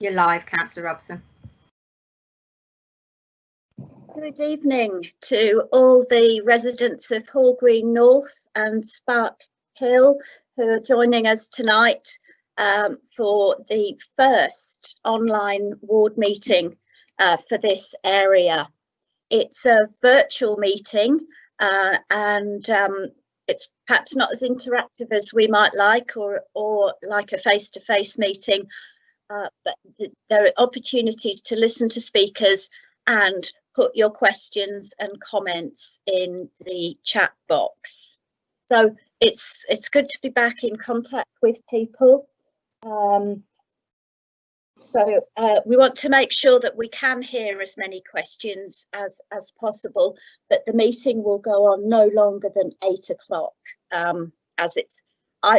You're live, Councillor Robson. Good evening to all the residents of Hall Green North and Sparkhill who are joining us tonight for the first online ward meeting for this area. It's a virtual meeting and it's perhaps not as interactive as we might like or like a face-to-face meeting, but there are opportunities to listen to speakers and put your questions and comments in the chat box. So it's good to be back in contact with people. We want to make sure that we can hear as many questions as possible, but the meeting will go on no longer than 8 o'clock.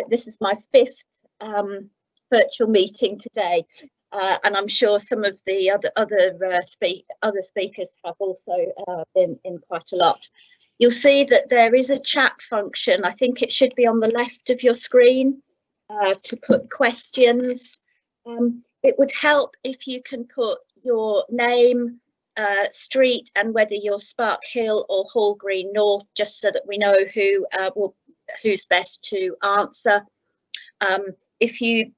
This is my 5th virtual meeting today, and I'm sure some of the other speakers have also been in quite a lot. You'll see that there is a chat function. I think it should be on the left of your screen to put questions. It would help if you can put your name, street, and whether you're Sparkhill or Hall Green North, just so that we know who's best to answer. If you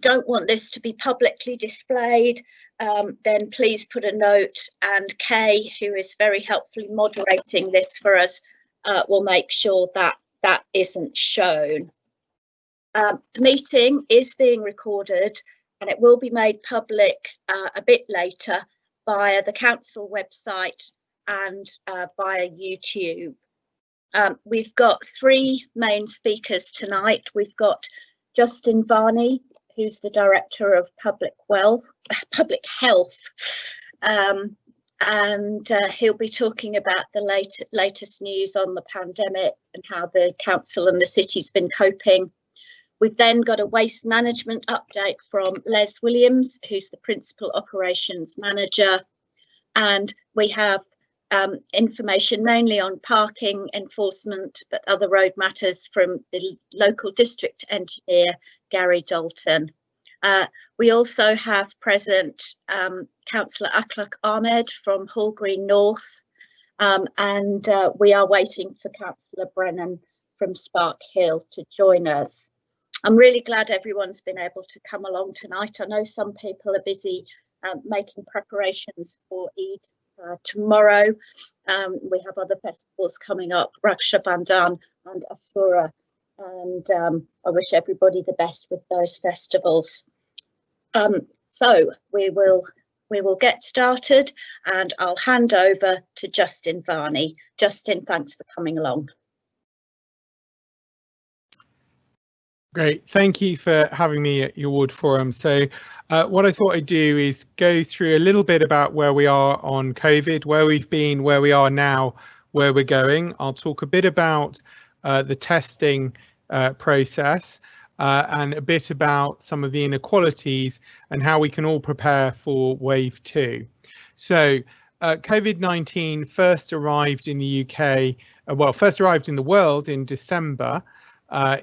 don't want this to be publicly displayed, then please put a note, and Kay, who is very helpfully moderating this for us, will make sure that that isn't shown. The meeting is being recorded and it will be made public a bit later via the council website and via YouTube. We've got 3 main speakers tonight. We've got Justin Varney, who's the Director of Public Health, and he'll be talking about the latest news on the pandemic and how the council and the city's been coping. We've then got a waste management update from Les Williams, who's the Principal Operations Manager, and we have information mainly on parking enforcement, but other road matters from the local district engineer, Gary Dalton. We also have present Councillor Akhlaq Ahmed from Hall Green North, and we are waiting for Councillor Brennan from Sparkhill to join us. I'm really glad everyone's been able to come along tonight. I know some people are busy making preparations for Eid tomorrow. We have other festivals coming up, Raksha Bandhan and Ashura, and I wish everybody the best with those festivals. So we will get started, and I'll hand over to Justin Varney. Justin, thanks for coming along. Great, thank you for having me at your ward forum. So what I thought I'd do is go through a little bit about where we are on COVID, where we've been, where we are now, where we're going. I'll talk a bit about the testing process and a bit about some of the inequalities and how we can all prepare for wave 2. So COVID-19 first arrived in the UK, first arrived in the world in December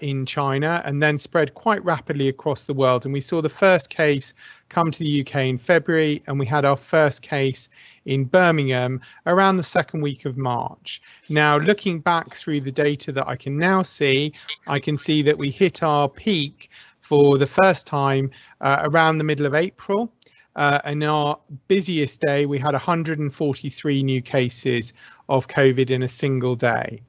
in China, and then spread quite rapidly across the world. And we saw the first case come to the UK in February, and we had our first case in Birmingham around the 2nd week of March. Now, looking back through the data that I can now see, I can see that we hit our peak for the first time around the middle of April. And our busiest day, we had 143 new cases of COVID in a single day.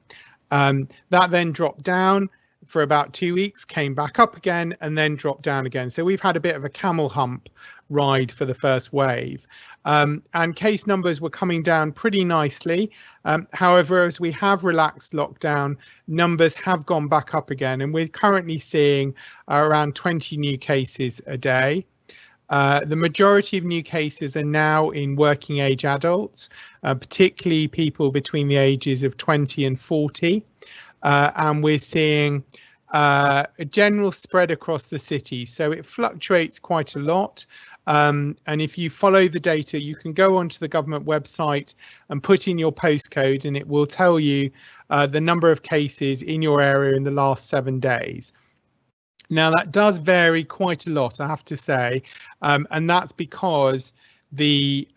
That then dropped down for about 2 weeks, came back up again, and then dropped down again. So we've had a bit of a camel hump ride for the first wave. And case numbers were coming down pretty nicely. However, as we have relaxed lockdown, numbers have gone back up again, and we're currently seeing around 20 new cases a day. The majority of new cases are now in working age adults, particularly people between the ages of 20 and 40. And we're seeing a general spread across the city. So it fluctuates quite a lot. And if you follow the data, you can go onto the government website and put in your postcode, and it will tell you the number of cases in your area in the last 7 days. Now, that does vary quite a lot, I have to say, and that's because the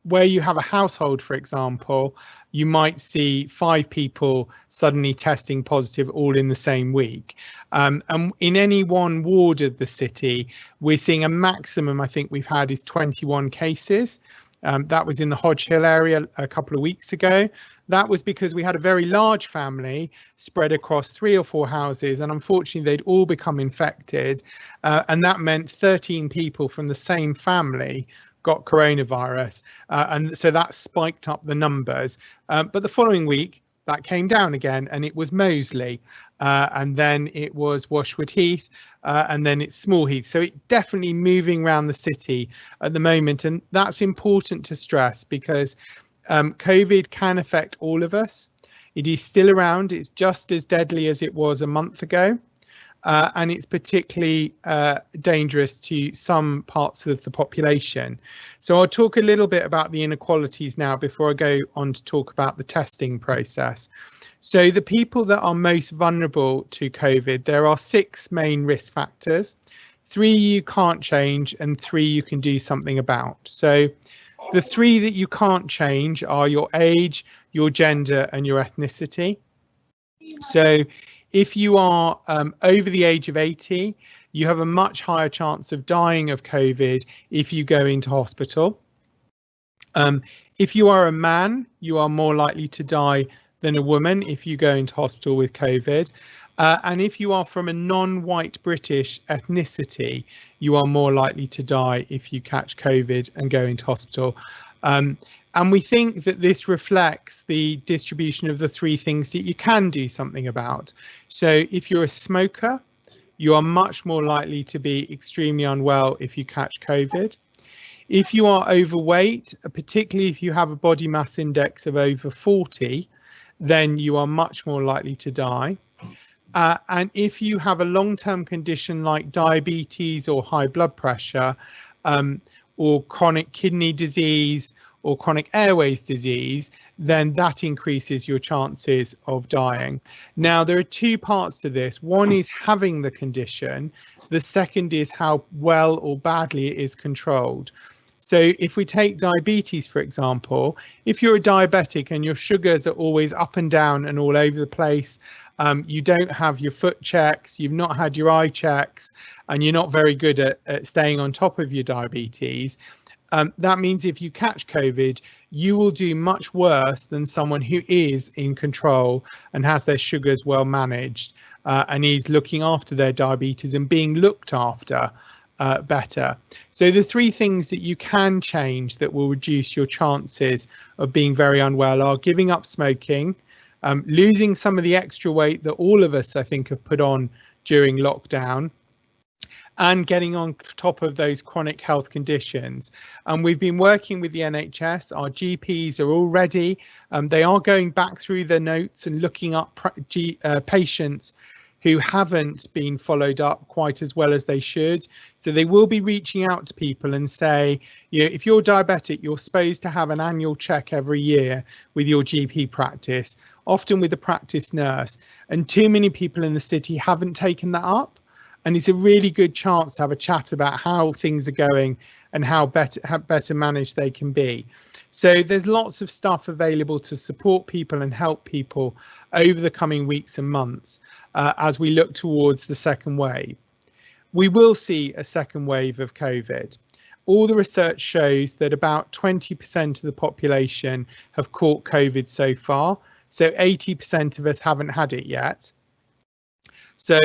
where you have a household, for example, you might see 5 people suddenly testing positive all in the same week. And in any one ward of the city, we're seeing a maximum I think we've had is 21 cases. That was in the Hodge Hill area a couple of weeks ago. That was because we had a very large family spread across 3 or 4 houses, and unfortunately they'd all become infected, and that meant 13 people from the same family got coronavirus, and so that spiked up the numbers. But the following week that came down again, and it was Moseley, and then it was Washwood Heath, and then it's Small Heath. So it's definitely moving around the city at the moment, and that's important to stress because COVID can affect all of us. It is still around. It's just as deadly as it was a month ago. And it's particularly dangerous to some parts of the population. So I'll talk a little bit about the inequalities now before I go on to talk about the testing process. So the people that are most vulnerable to COVID, there are 6 main risk factors. 3 you can't change and 3 you can do something about. So the 3 that you can't change are your age, your gender and your ethnicity. So if you are over the age of 80, you have a much higher chance of dying of COVID if you go into hospital. If you are a man, you are more likely to die than a woman if you go into hospital with COVID. And if you are from a non-white British ethnicity, you are more likely to die if you catch COVID and go into hospital. And we think that this reflects the distribution of the 3 things that you can do something about. So if you're a smoker, you are much more likely to be extremely unwell if you catch COVID. If you are overweight, particularly if you have a body mass index of over 40, then you are much more likely to die. And if you have a long-term condition like diabetes or high blood pressure, or chronic kidney disease or chronic airways disease, then that increases your chances of dying. Now, there are 2 parts to this. One is having the condition. The second is how well or badly it is controlled. So if we take diabetes, for example, if you're a diabetic and your sugars are always up and down and all over the place, you don't have your foot checks, you've not had your eye checks, and you're not very good at staying on top of your diabetes, that means if you catch COVID, you will do much worse than someone who is in control and has their sugars well managed, and is looking after their diabetes and being looked after better. So the 3 things that you can change that will reduce your chances of being very unwell are giving up smoking, losing some of the extra weight that all of us, I think, have put on during lockdown, and getting on top of those chronic health conditions. And we've been working with the NHS. Our GPs are all ready. They are going back through their notes and looking up patients who haven't been followed up quite as well as they should. So they will be reaching out to people and say, you know, if you're diabetic, you're supposed to have an annual check every year with your GP practice, often with the practice nurse. And too many people in the city haven't taken that up. And it's a really good chance to have a chat about how things are going and how better managed they can be. So there's lots of stuff available to support people and help people over the coming weeks and months as we look towards the second wave. We will see a second wave of COVID. All the research shows that about 20% of the population have caught COVID so far. So 80% of us haven't had it yet. So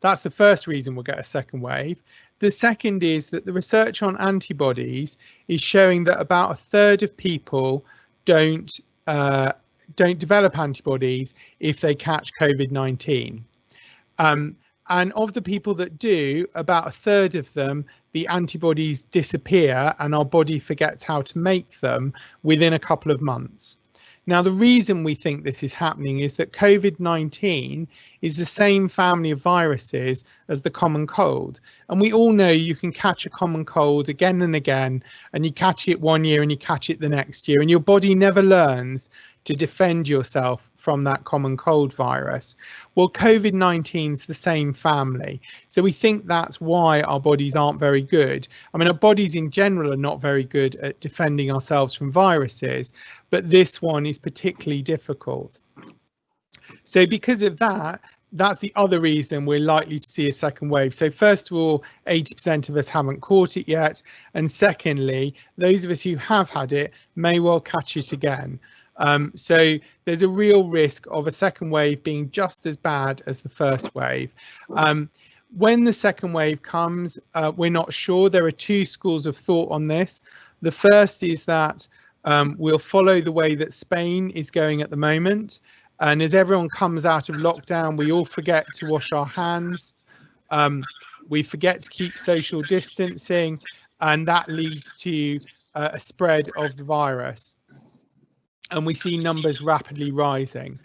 that's the first reason we'll get a second wave. The second is that the research on antibodies is showing that about a third of people don't develop antibodies if they catch COVID-19. And of the people that do, about a third of them, the antibodies disappear and our body forgets how to make them within a couple of months. Now, the reason we think this is happening is that COVID-19 is the same family of viruses as the common cold. And we all know you can catch a common cold again and again, and you catch it one year and you catch it the next year, and your body never learns to defend yourself from that common cold virus. Well, COVID-19 is the same family. So we think that's why our bodies aren't very good. I mean, our bodies in general are not very good at defending ourselves from viruses, but this one is particularly difficult. So because of that, that's the other reason we're likely to see a second wave. So first of all, 80% of us haven't caught it yet. And secondly, those of us who have had it may well catch it again. So there's a real risk of a second wave being just as bad as the first wave. When the second wave comes, we're not sure. There are two schools of thought on this. The first is that we'll follow the way that Spain is going at the moment. And as everyone comes out of lockdown, we all forget to wash our hands. We forget to keep social distancing, and that leads to a spread of the virus. And we see numbers rapidly rising.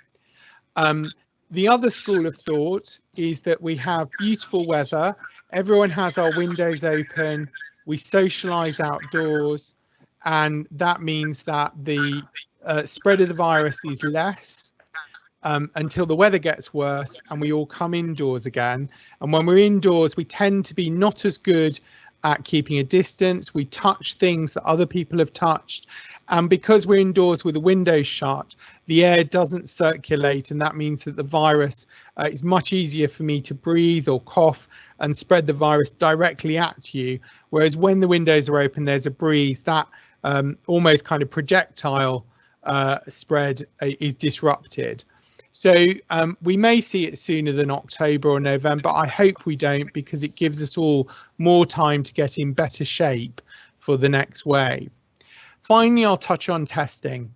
The other school of thought is that we have beautiful weather. Everyone has our windows open. We socialize outdoors, and that means that the spread of the virus is less. Until the weather gets worse and we all come indoors again. And when we're indoors, we tend to be not as good at keeping a distance. We touch things that other people have touched. And because we're indoors with the windows shut, the air doesn't circulate. And that means that the virus is much easier for me to breathe or cough and spread the virus directly at you. Whereas when the windows are open, there's a breeze, that almost kind of projectile spread is disrupted. So we may see it sooner than October or November. I hope we don't, because it gives us all more time to get in better shape for the next wave. Finally, I'll touch on testing.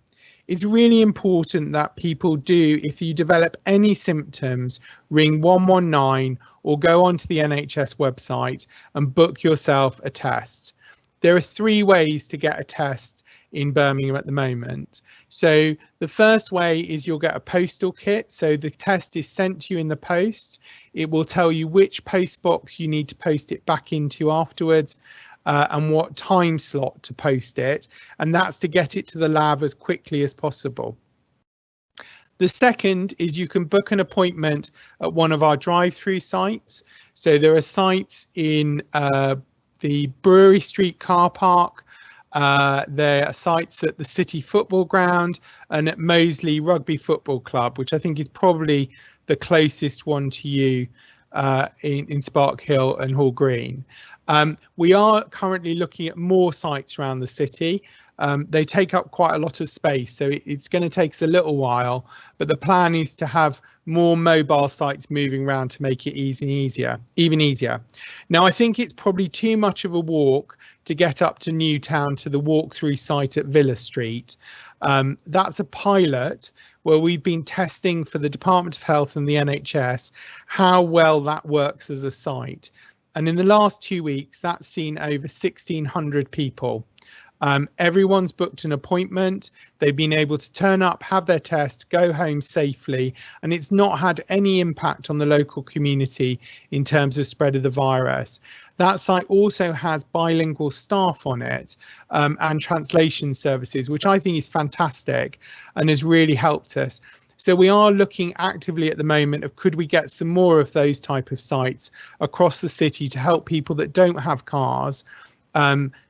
It's really important that people do, if you develop any symptoms, ring 119 or go onto the NHS website and book yourself a test. There are 3 ways to get a test in Birmingham at the moment. So the first way is you'll get a postal kit. So the test is sent to you in the post. It will tell you which post box you need to post it back into afterwards, and what time slot to post it. And that's to get it to the lab as quickly as possible. The second is you can book an appointment at one of our drive-through sites. So there are sites in the Brewery Street car park. There are sites at the City Football Ground and at Moseley Rugby Football Club, which I think is probably the closest one to you in Sparkhill and Hall Green. We are currently looking at more sites around the city. They take up quite a lot of space, so it's going to take us a little while, but the plan is to have more mobile sites moving around to make it even easier. Now, I think it's probably too much of a walk to get up to Newtown to the walk-through site at Villa Street. That's a pilot where we've been testing for the Department of Health and the NHS how well that works as a site. And in the last 2 weeks, that's seen over 1,600 people. Everyone's booked an appointment. They've been able to turn up, have their test, go home safely, and it's not had any impact on the local community in terms of spread of the virus. That site also has bilingual staff on it and translation services, which I think is fantastic and has really helped us. So we are looking actively at the moment of could we get some more of those type of sites across the city to help people that don't have cars.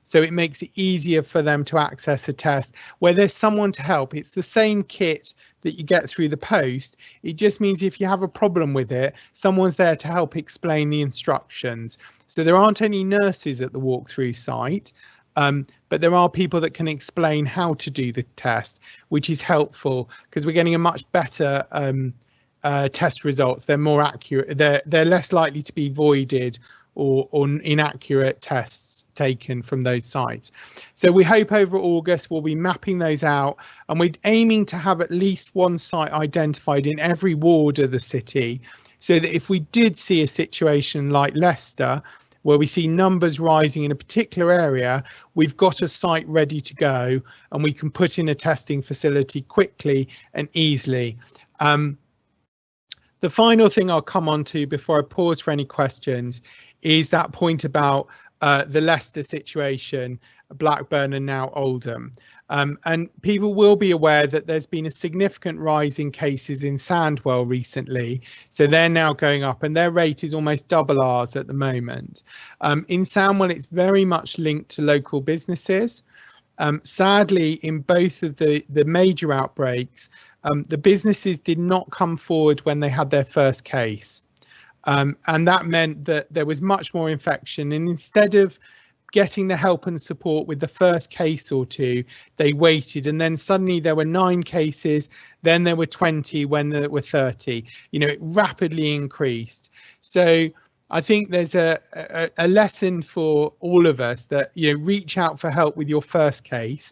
So it makes it easier for them to access a test where there's someone to help. It's the same kit that you get through the post. It just means if you have a problem with it, someone's there to help explain the instructions. So there aren't any nurses at the walkthrough site, but there are people that can explain how to do the test, which is helpful because we're getting a much better test results. They're more accurate. They're less likely to be voided or inaccurate tests taken from those sites. So we hope over August we'll be mapping those out, and we're aiming to have at least one site identified in every ward of the city, so that if we did see a situation like Leicester where we see numbers rising in a particular area, we've got a site ready to go and we can put in a testing facility quickly and easily. The final thing I'll come on to before I pause for any questions is that point about the Leicester situation, Blackburn and now Oldham. And people will be aware that there's been a significant rise in cases in Sandwell recently. So they're now going up and their rate is almost double ours at the moment. In Sandwell, it's very much linked to local businesses. Sadly, in both of the major outbreaks, the businesses did not come forward when they had their first case. And that meant that there was much more infection. And instead of getting the help and support with the first case or two, they waited, and then suddenly there were 9 cases, then there were 20, when there were 30. You know, it rapidly increased. So I think there's a lesson for all of us that, you know, reach out for help with your first case.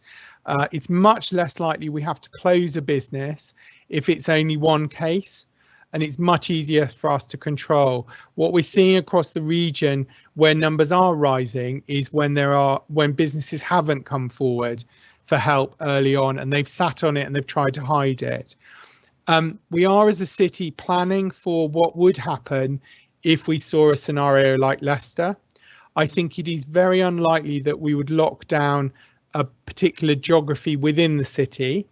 It's much less likely we have to close a business if it's only 1 case. And it's much easier for us to control. What we're seeing across the region where numbers are rising is when businesses haven't come forward for help early on and they've sat on it and they've tried to hide it. We are, as a city, planning for what would happen if we saw a scenario like Leicester. I think it is very unlikely that we would lock down a particular geography within the city.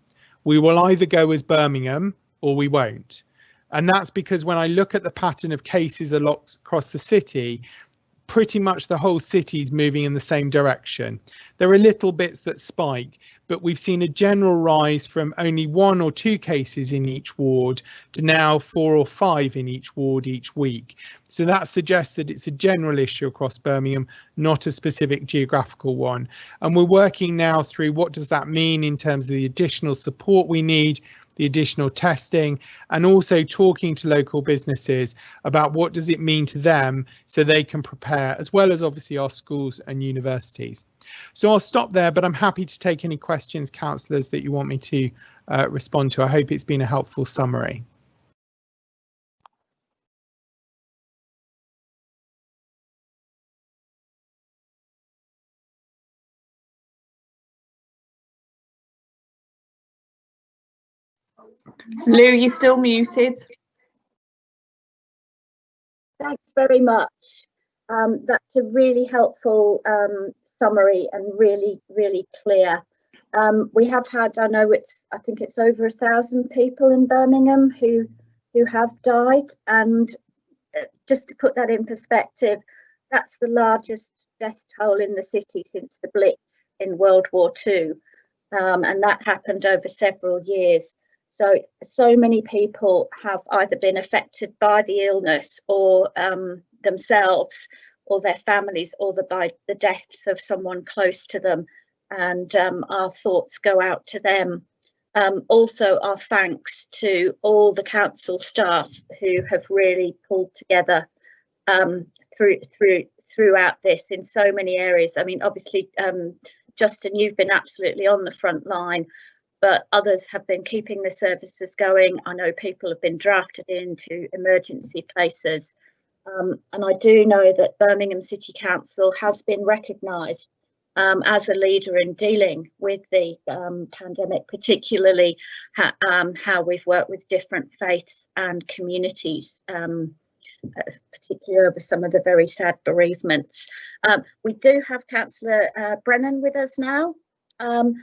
We will either go as Birmingham or we won't. And that's because when I look at the pattern of cases across the city, pretty much the whole city is moving in the same direction. There are little bits that spike, but we've seen a general rise from only 1 or 2 cases in each ward to now 4 or 5 in each ward each week. So that suggests that it's a general issue across Birmingham, not a specific geographical one. And we're working now through what does that mean in terms of the additional support we need, the additional testing, and also talking to local businesses about what does it mean to them so they can prepare, as well as obviously our schools and universities. So I'll stop there, but I'm happy to take any questions, councillors, that you want me to respond to. I hope it's been a helpful summary. Lou, you're still muted. Thanks very much. That's a really helpful summary and really, really clear. We have had, I think it's over 1,000 people in Birmingham who have died, and just to put that in perspective, that's the largest death toll in the city since the Blitz in World War II, and that happened over several years. So many people have either been affected by the illness or themselves or their families, or by the deaths of someone close to them, and our thoughts go out to them. Also, our thanks to all the council staff who have really pulled together throughout this in so many areas. I mean, obviously, Justin, you've been absolutely on the front line, but others have been keeping the services going. I know people have been drafted into emergency places. And I do know that Birmingham City Council has been recognised as a leader in dealing with the pandemic, particularly how we've worked with different faiths and communities, particularly over some of the very sad bereavements. We do have Councillor Brennan with us now, and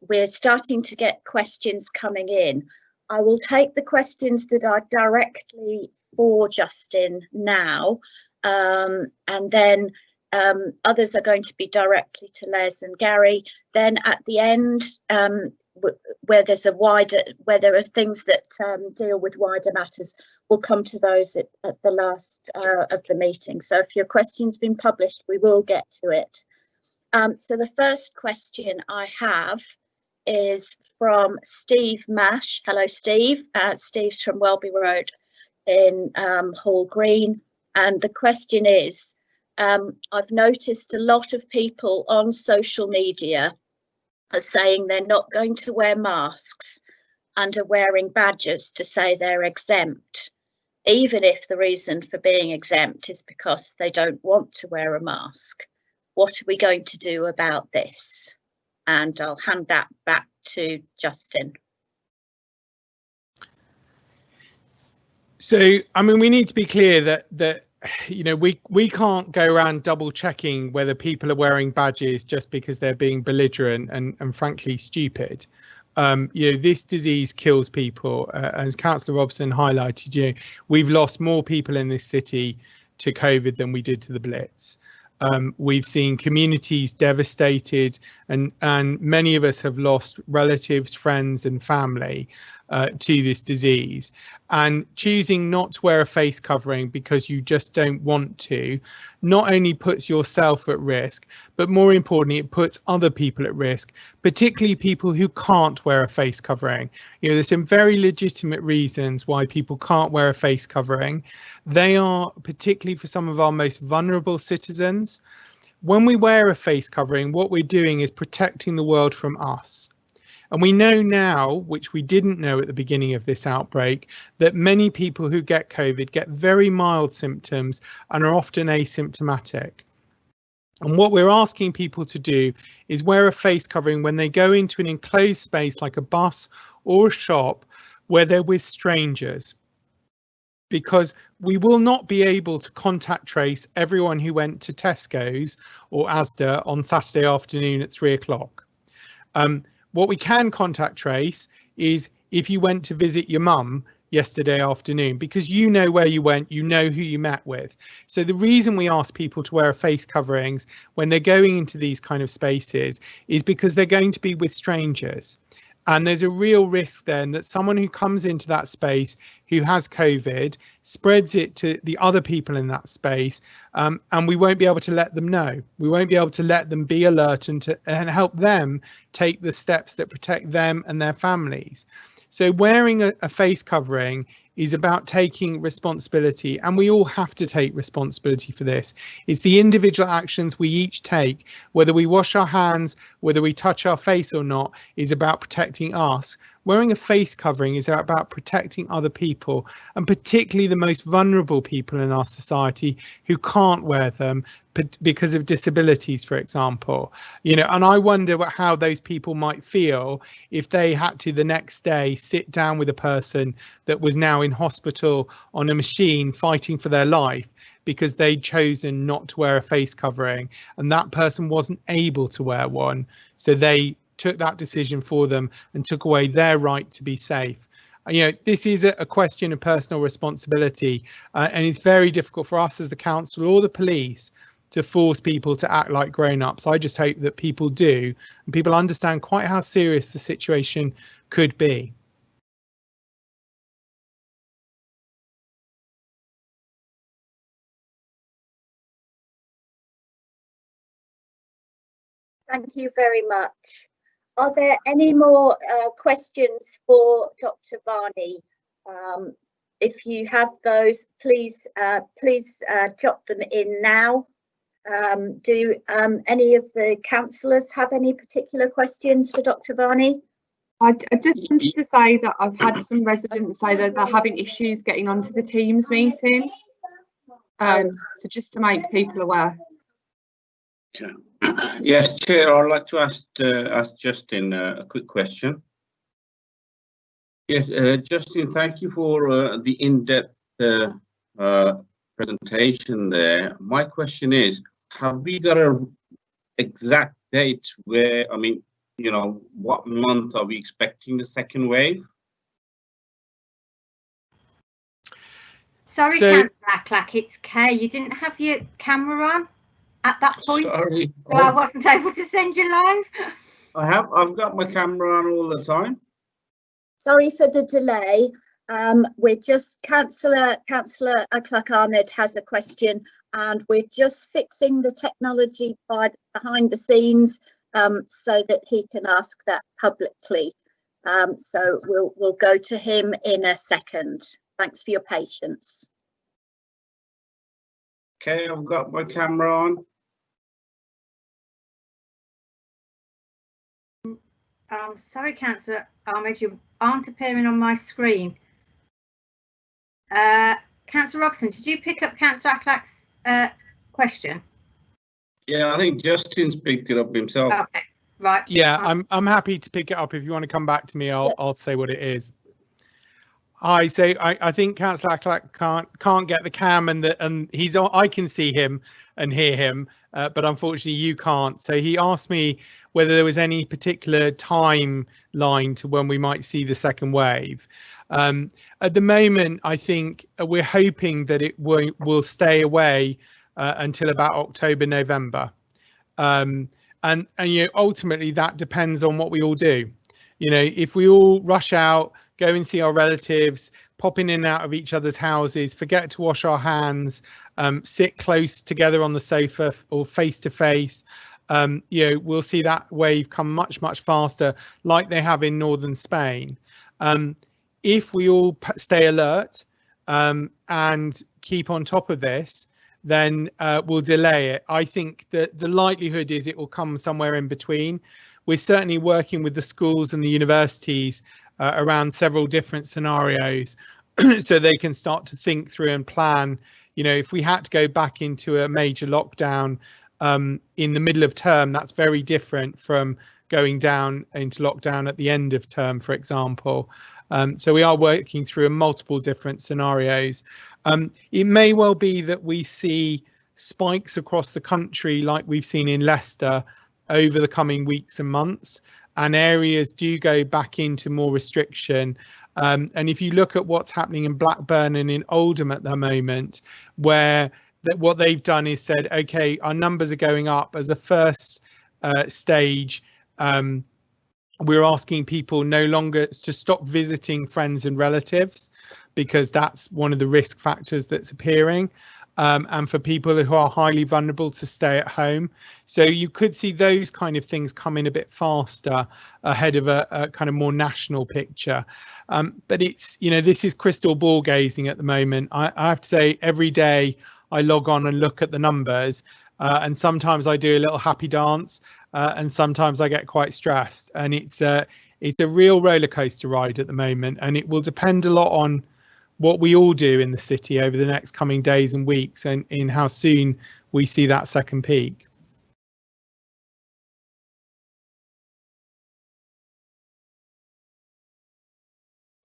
we're starting to get questions coming in. I will take the questions that are directly for Justin now, and then others are going to be directly to Les and Gary. Then at the end, where there are things that deal with wider matters, we'll come to those at the last of the meeting. So if your question's been published, we will get to it. So the first question I have is from Steve Mash. Hello, Steve. Steve's from Welby Road in Hall Green. And the question is, I've noticed a lot of people on social media are saying they're not going to wear masks and are wearing badges to say they're exempt, even if the reason for being exempt is because they don't want to wear a mask. What are we going to do about this? And I'll hand that back to Justin. So, I mean, we need to be clear that you know, we can't go around double checking whether people are wearing badges just because they're being belligerent and frankly stupid. You know, this disease kills people. As Councillor Robson highlighted, you know, we've lost more people in this city to COVID than we did to the Blitz. We've seen communities devastated, and many of us have lost relatives, friends and family to this disease. And choosing not to wear a face covering because you just don't want to not only puts yourself at risk, but more importantly, it puts other people at risk, particularly people who can't wear a face covering. You know, there's some very legitimate reasons why people can't wear a face covering. They are particularly for some of our most vulnerable citizens. When we wear a face covering, what we're doing is protecting the world from us. And we know now, which we didn't know at the beginning of this outbreak, that many people who get COVID get very mild symptoms and are often asymptomatic. And what we're asking people to do is wear a face covering when they go into an enclosed space like a bus or a shop where they're with strangers, because we will not be able to contact trace everyone who went to Tesco's or Asda on Saturday afternoon at 3 o'clock. What we can contact trace is if you went to visit your mum yesterday afternoon, because you know where you went, you know who you met with. So the reason we ask people to wear face coverings when they're going into these kind of spaces is because they're going to be with strangers. And there's a real risk then that someone who comes into that space who has COVID spreads it to the other people in that space, and we won't be able to let them know. We won't be able to let them be alert and help them take the steps that protect them and their families. So wearing a face covering is about taking responsibility, and we all have to take responsibility for this. It's the individual actions we each take, whether we wash our hands, whether we touch our face or not, is about protecting us. Wearing a face covering is about protecting other people, and particularly the most vulnerable people in our society who can't wear them because of disabilities, for example. You know, and I wonder how those people might feel if they had to the next day sit down with a person that was now in hospital on a machine fighting for their life because they'd chosen not to wear a face covering and that person wasn't able to wear one. So they took that decision for them and took away their right to be safe. You know, this is a question of personal responsibility, and it's very difficult for us as the council or the police to force people to act like grown-ups. I just hope that people do, and people understand quite how serious the situation could be. Thank you very much. Are there any more questions for Dr. Varney? If you have those, please jot them in now. Do any of the councillors have any particular questions for Dr. Varney? I just wanted to say that I've had some residents say that they're having issues getting onto the Teams meeting. So just to make people aware. Okay. Yes, Chair, I'd like to ask Justin a quick question. Yes, Justin, thank you for the in-depth presentation there. My question is, have we got an exact date where, I mean, you know, what month are we expecting the second wave? Sorry, Councillor Acklack, it's Kay. You didn't have your camera on at that point. Sorry. So I wasn't able to send you live. I've got my camera on all the time. Sorry for the delay. We're just Councillor Acklack Ahmed has a question, and we're just fixing the technology behind the scenes so that he can ask that publicly. So we'll go to him in a second. Thanks for your patience. Okay, I've got my camera on. Sorry, Councillor Ahmed, you aren't appearing on my screen. Councillor Robson, did you pick up Councillor Acklack's question? Yeah, I think Justin's picked it up himself. Okay, right. Yeah, I'm happy to pick it up. If you want to come back to me, I'll say what it is. I think Councillor Acklack can't get the cam, and he's on. I can see him and hear him, but unfortunately you can't. So he asked me whether there was any particular timeline to when we might see the second wave. At the moment, I think we're hoping that it will stay away until about October, November, and you know, ultimately that depends on what we all do. You know, if we all rush out, go and see our relatives, pop in and out of each other's houses, forget to wash our hands, sit close together on the sofa or face to face, you know, we'll see that wave come much faster, like they have in northern Spain. If we all stay alert and keep on top of this, then we'll delay it. I think that the likelihood is it will come somewhere in between. We're certainly working with the schools and the universities around several different scenarios so they can start to think through and plan. You know, if we had to go back into a major lockdown in the middle of term, that's very different from going down into lockdown at the end of term, for example. So we are working through multiple different scenarios. It may well be that we see spikes across the country like we've seen in Leicester over the coming weeks and months, and areas do go back into more restriction. And if you look at what's happening in Blackburn and in Oldham at the moment, where what they've done is said, OK, our numbers are going up as a first stage. We're asking people no longer to stop visiting friends and relatives, because that's one of the risk factors that's appearing. And for people who are highly vulnerable to stay at home. So you could see those kind of things come in a bit faster ahead of a kind of more national picture. But it's, you know, this is crystal ball gazing at the moment. I have to say, every day I log on and look at the numbers, and sometimes I do a little happy dance, and sometimes I get quite stressed. And it's a real roller coaster ride at the moment, and it will depend a lot on what we all do in the city over the next coming days and weeks, and in how soon we see that second peak.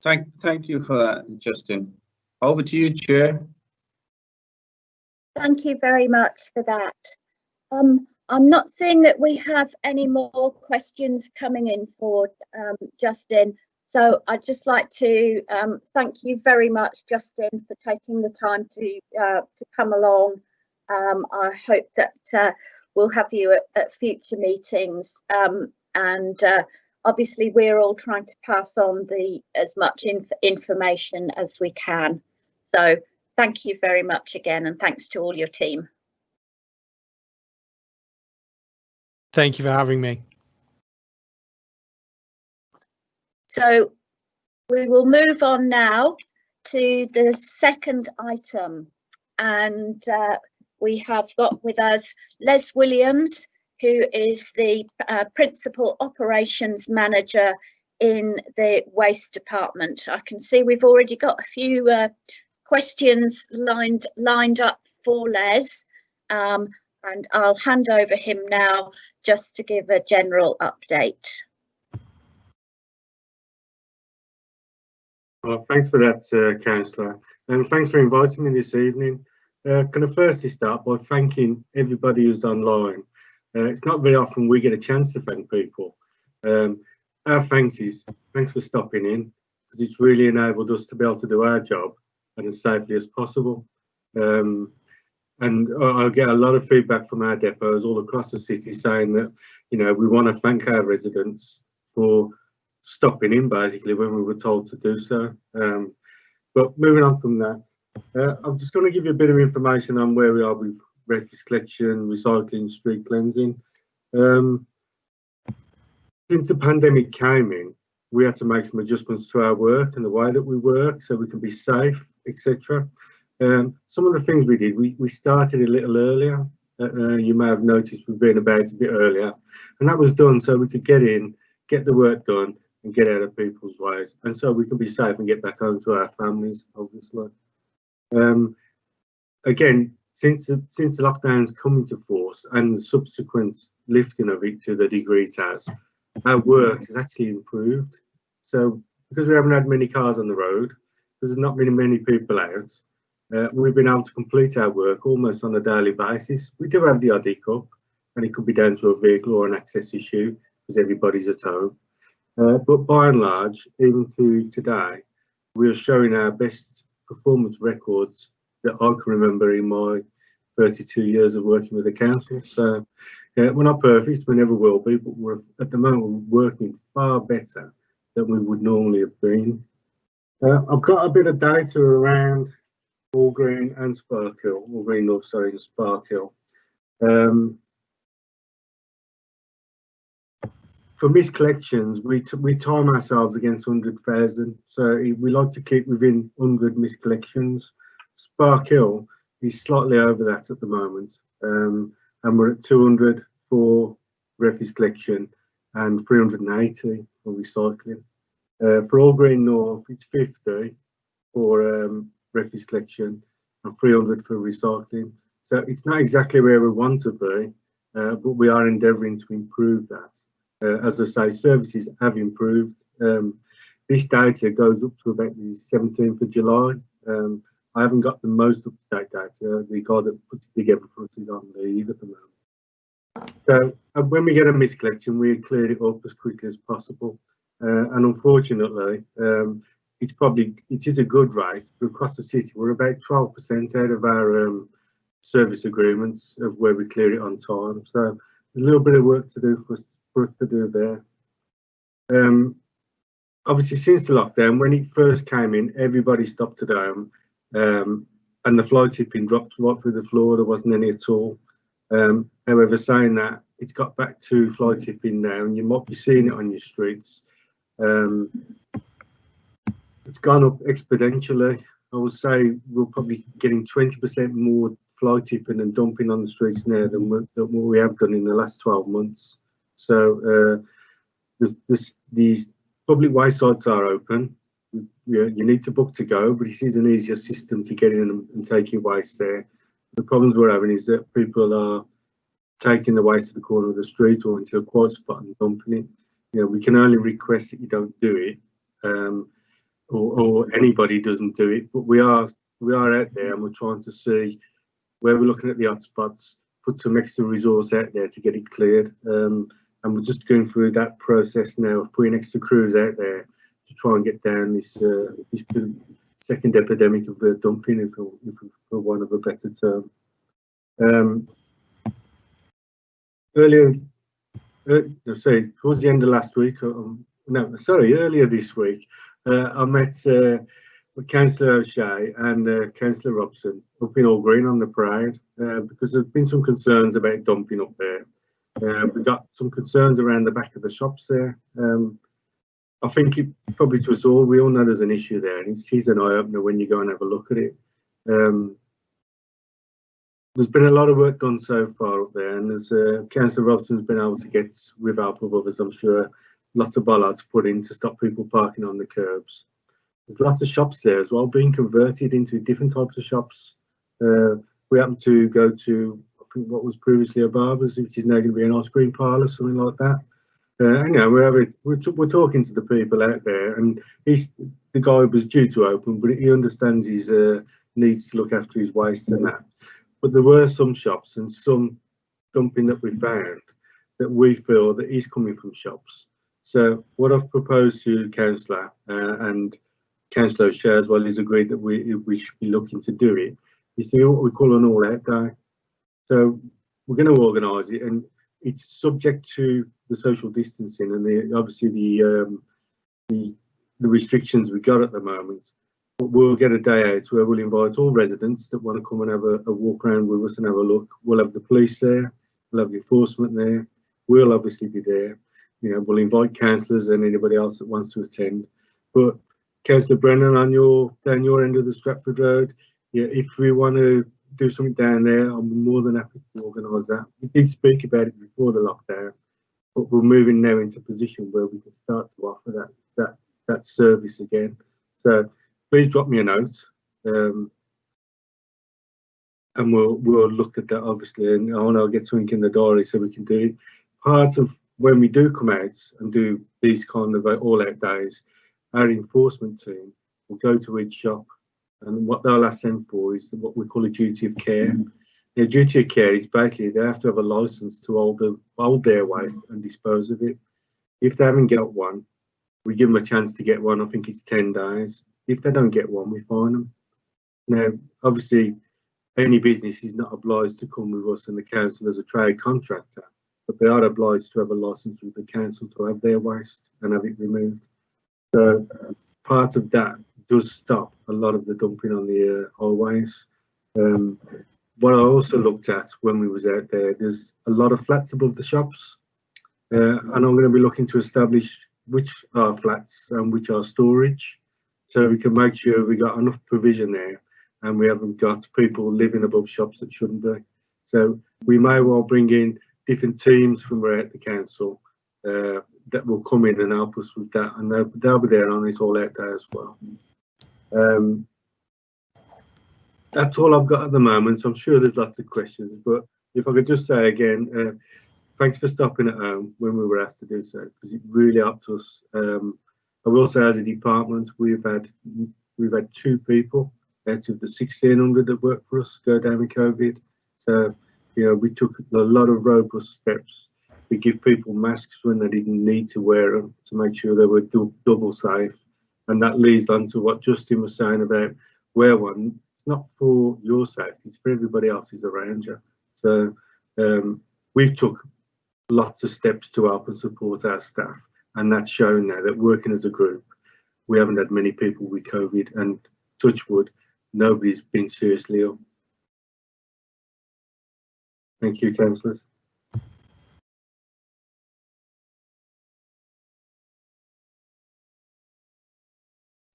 Thank you for that, Justin. Over to you, Chair. Thank you very much for that. I'm not seeing that we have any more questions coming in for Justin. So I'd just like to thank you very much, Justin, for taking the time to come along. I hope that we'll have you at future meetings. And obviously, we're all trying to pass on as much information as we can. So thank you very much again, and thanks to all your team. Thank you for having me. So we will move on now to the second item, and we have got with us Les Williams, who is the Principal Operations Manager in the Waste Department. I can see we've already got a few questions lined up for Les, and I'll hand over him now just to give a general update. Well, thanks for that, Councillor, and thanks for inviting me this evening. Can I firstly start by thanking everybody who's online. It's not very often we get a chance to thank people. Our thanks for stopping in, because it's really enabled us to be able to do our job and as safely as possible. And I get a lot of feedback from our depots all across the city saying that, you know, we want to thank our residents for stopping in basically when we were told to do so. But moving on from that, I'm just going to give you a bit of information on where we are with refuse collection, recycling, street cleansing. Since the pandemic came in, we had to make some adjustments to our work and the way that we work so we can be safe, etc. Some of the things we did, we started a little earlier. You may have noticed we've been about a bit earlier, and that was done so we could get in, get the work done, and get out of people's ways, and so we can be safe and get back home to our families, obviously. Again, since the lockdown's come into force and the subsequent lifting of it to the degree it has, our work has actually improved. So because we haven't had many cars on the road, there's not been many people out, we've been able to complete our work almost on a daily basis. We do have the odd hiccup, and it could be down to a vehicle or an access issue because everybody's at home. But by and large, even to today, we are showing our best performance records that I can remember in my 32 years of working with the council. So we're not perfect, we never will be, but we're at the moment working far better than we would normally have been. I've got a bit of data around All Green and Sparkhill, All Green North, sorry, and Sparkhill. For miscollections, we time ourselves against 100,000, so we like to keep within 100 miscollections. Sparkhill is slightly over that at the moment, and we're at 200 for refuse collection and 380 for recycling. For All Green North, it's 50 for refuse collection and 300 for recycling. So it's not exactly where we want to be, but we are endeavouring to improve that. As I say, services have improved. This data goes up to about the 17th of July. I haven't got the most up-to-date data. The guy that put it together for us is on leave at the moment. So when we get a miscollection, we clear it up as quickly as possible. And unfortunately, it is a good rate, but across the city, we're about 12% out of our service agreements of where we clear it on time. So a little bit of work to do for us to do there. Obviously, since the lockdown, when it first came in, everybody stopped at home, and the fly tipping dropped right through the floor. There wasn't any at all. However, saying that, it's got back to fly tipping now, and you might be seeing it on your streets. It's gone up exponentially. I would say we're probably getting 20% more fly tipping and dumping on the streets now than what we have done in the last 12 months. So these public waste sites are open. You need to book to go, but it is an easier system to get in and take your waste there. The problems we're having is that people are taking the waste to the corner of the street or into a quiet spot and dumping it. You know, we can only request that you don't do it, or anybody doesn't do it. But we are out there, and we're trying to see where we're looking at the hotspots, put some extra resource out there to get it cleared. And we're just going through that process now of putting extra crews out there to try and get down this second epidemic of dumping, if for want of a better term. Earlier this week, I met Councillor O'Shea and Councillor Robson up in All Green on the parade, because there's been some concerns about dumping up there. We've got some concerns around the back of the shops there. I think it probably to us all, we all know there's an issue there, and it's an eye-opener when you go and have a look at it. There's been a lot of work done so far up there, and there's Councillor Robson's been able to get, with help of others, I'm sure, lots of bollards put in to stop people parking on the curbs. There's lots of shops there as well being converted into different types of shops. We happen to go to, I think, what was previously a barber's, which is now going to be an ice cream parlour, something like that. You know, we're talking to the people out there, and the guy was due to open, but he understands his needs to look after his waste and that. But there were some shops and some dumping that we found that we feel that is coming from shops. So what I've proposed to Councillor and Councillor O'Shea as well is agreed that we should be looking to do it. You see what we call an all-out day. So we're going to organise it, and it's subject to the social distancing and obviously the restrictions we got at the moment. But we'll get a day out where we'll invite all residents that want to come and have a walk around with us and have a look. We'll have the police there, we'll have the enforcement there, we'll obviously be there. You know, we'll invite councillors and anybody else that wants to attend. But Councillor Brennan, down your end of the Stratford Road, yeah, if we want to do something down there, I'm more than happy to organise that. We did speak about it before the lockdown, but we're moving now into a position where we can start to offer that service again. So please drop me a note, and we'll look at that obviously, and I'll get something in the diary so we can do it. Part of when we do come out and do these kind of all-out days, our enforcement team will go to each shop, and what they'll ask them for is what we call a duty of care. The duty of care is basically they have to have a license to hold their waste and dispose of it. If they haven't got one, we give them a chance to get one. I think it's 10 days. If they don't get one, we fine them. Now, obviously, any business is not obliged to come with us and the council as a trade contractor, but they are obliged to have a license with the council to have their waste and have it removed. So part of that does stop a lot of the dumping on the highways. What I also looked at when we was out there, there's a lot of flats above the shops, and I'm going to be looking to establish which are flats and which are storage, so we can make sure we got enough provision there and we haven't got people living above shops that shouldn't be. So we may well bring in different teams from around the council that will come in and help us with that, and they'll be there on it all out there as well. That's all I've got at the moment, so I'm sure there's lots of questions, but if I could just say again, thanks for stopping at home when we were asked to do so, because it really helped us. I will say, as a department, we've had 2 people out of the 1,600 that work for us go down with COVID. So, you know, we took a lot of robust steps. We give people masks when they didn't need to wear them to make sure they were double safe. And that leads on to what Justin was saying about wear one. It's not for your safety, it's for everybody else's around you. So we've took lots of steps to help and support our staff, and that's shown now that working as a group, we haven't had many people with COVID, and touch wood, nobody's been seriously ill. Thank you, councillors.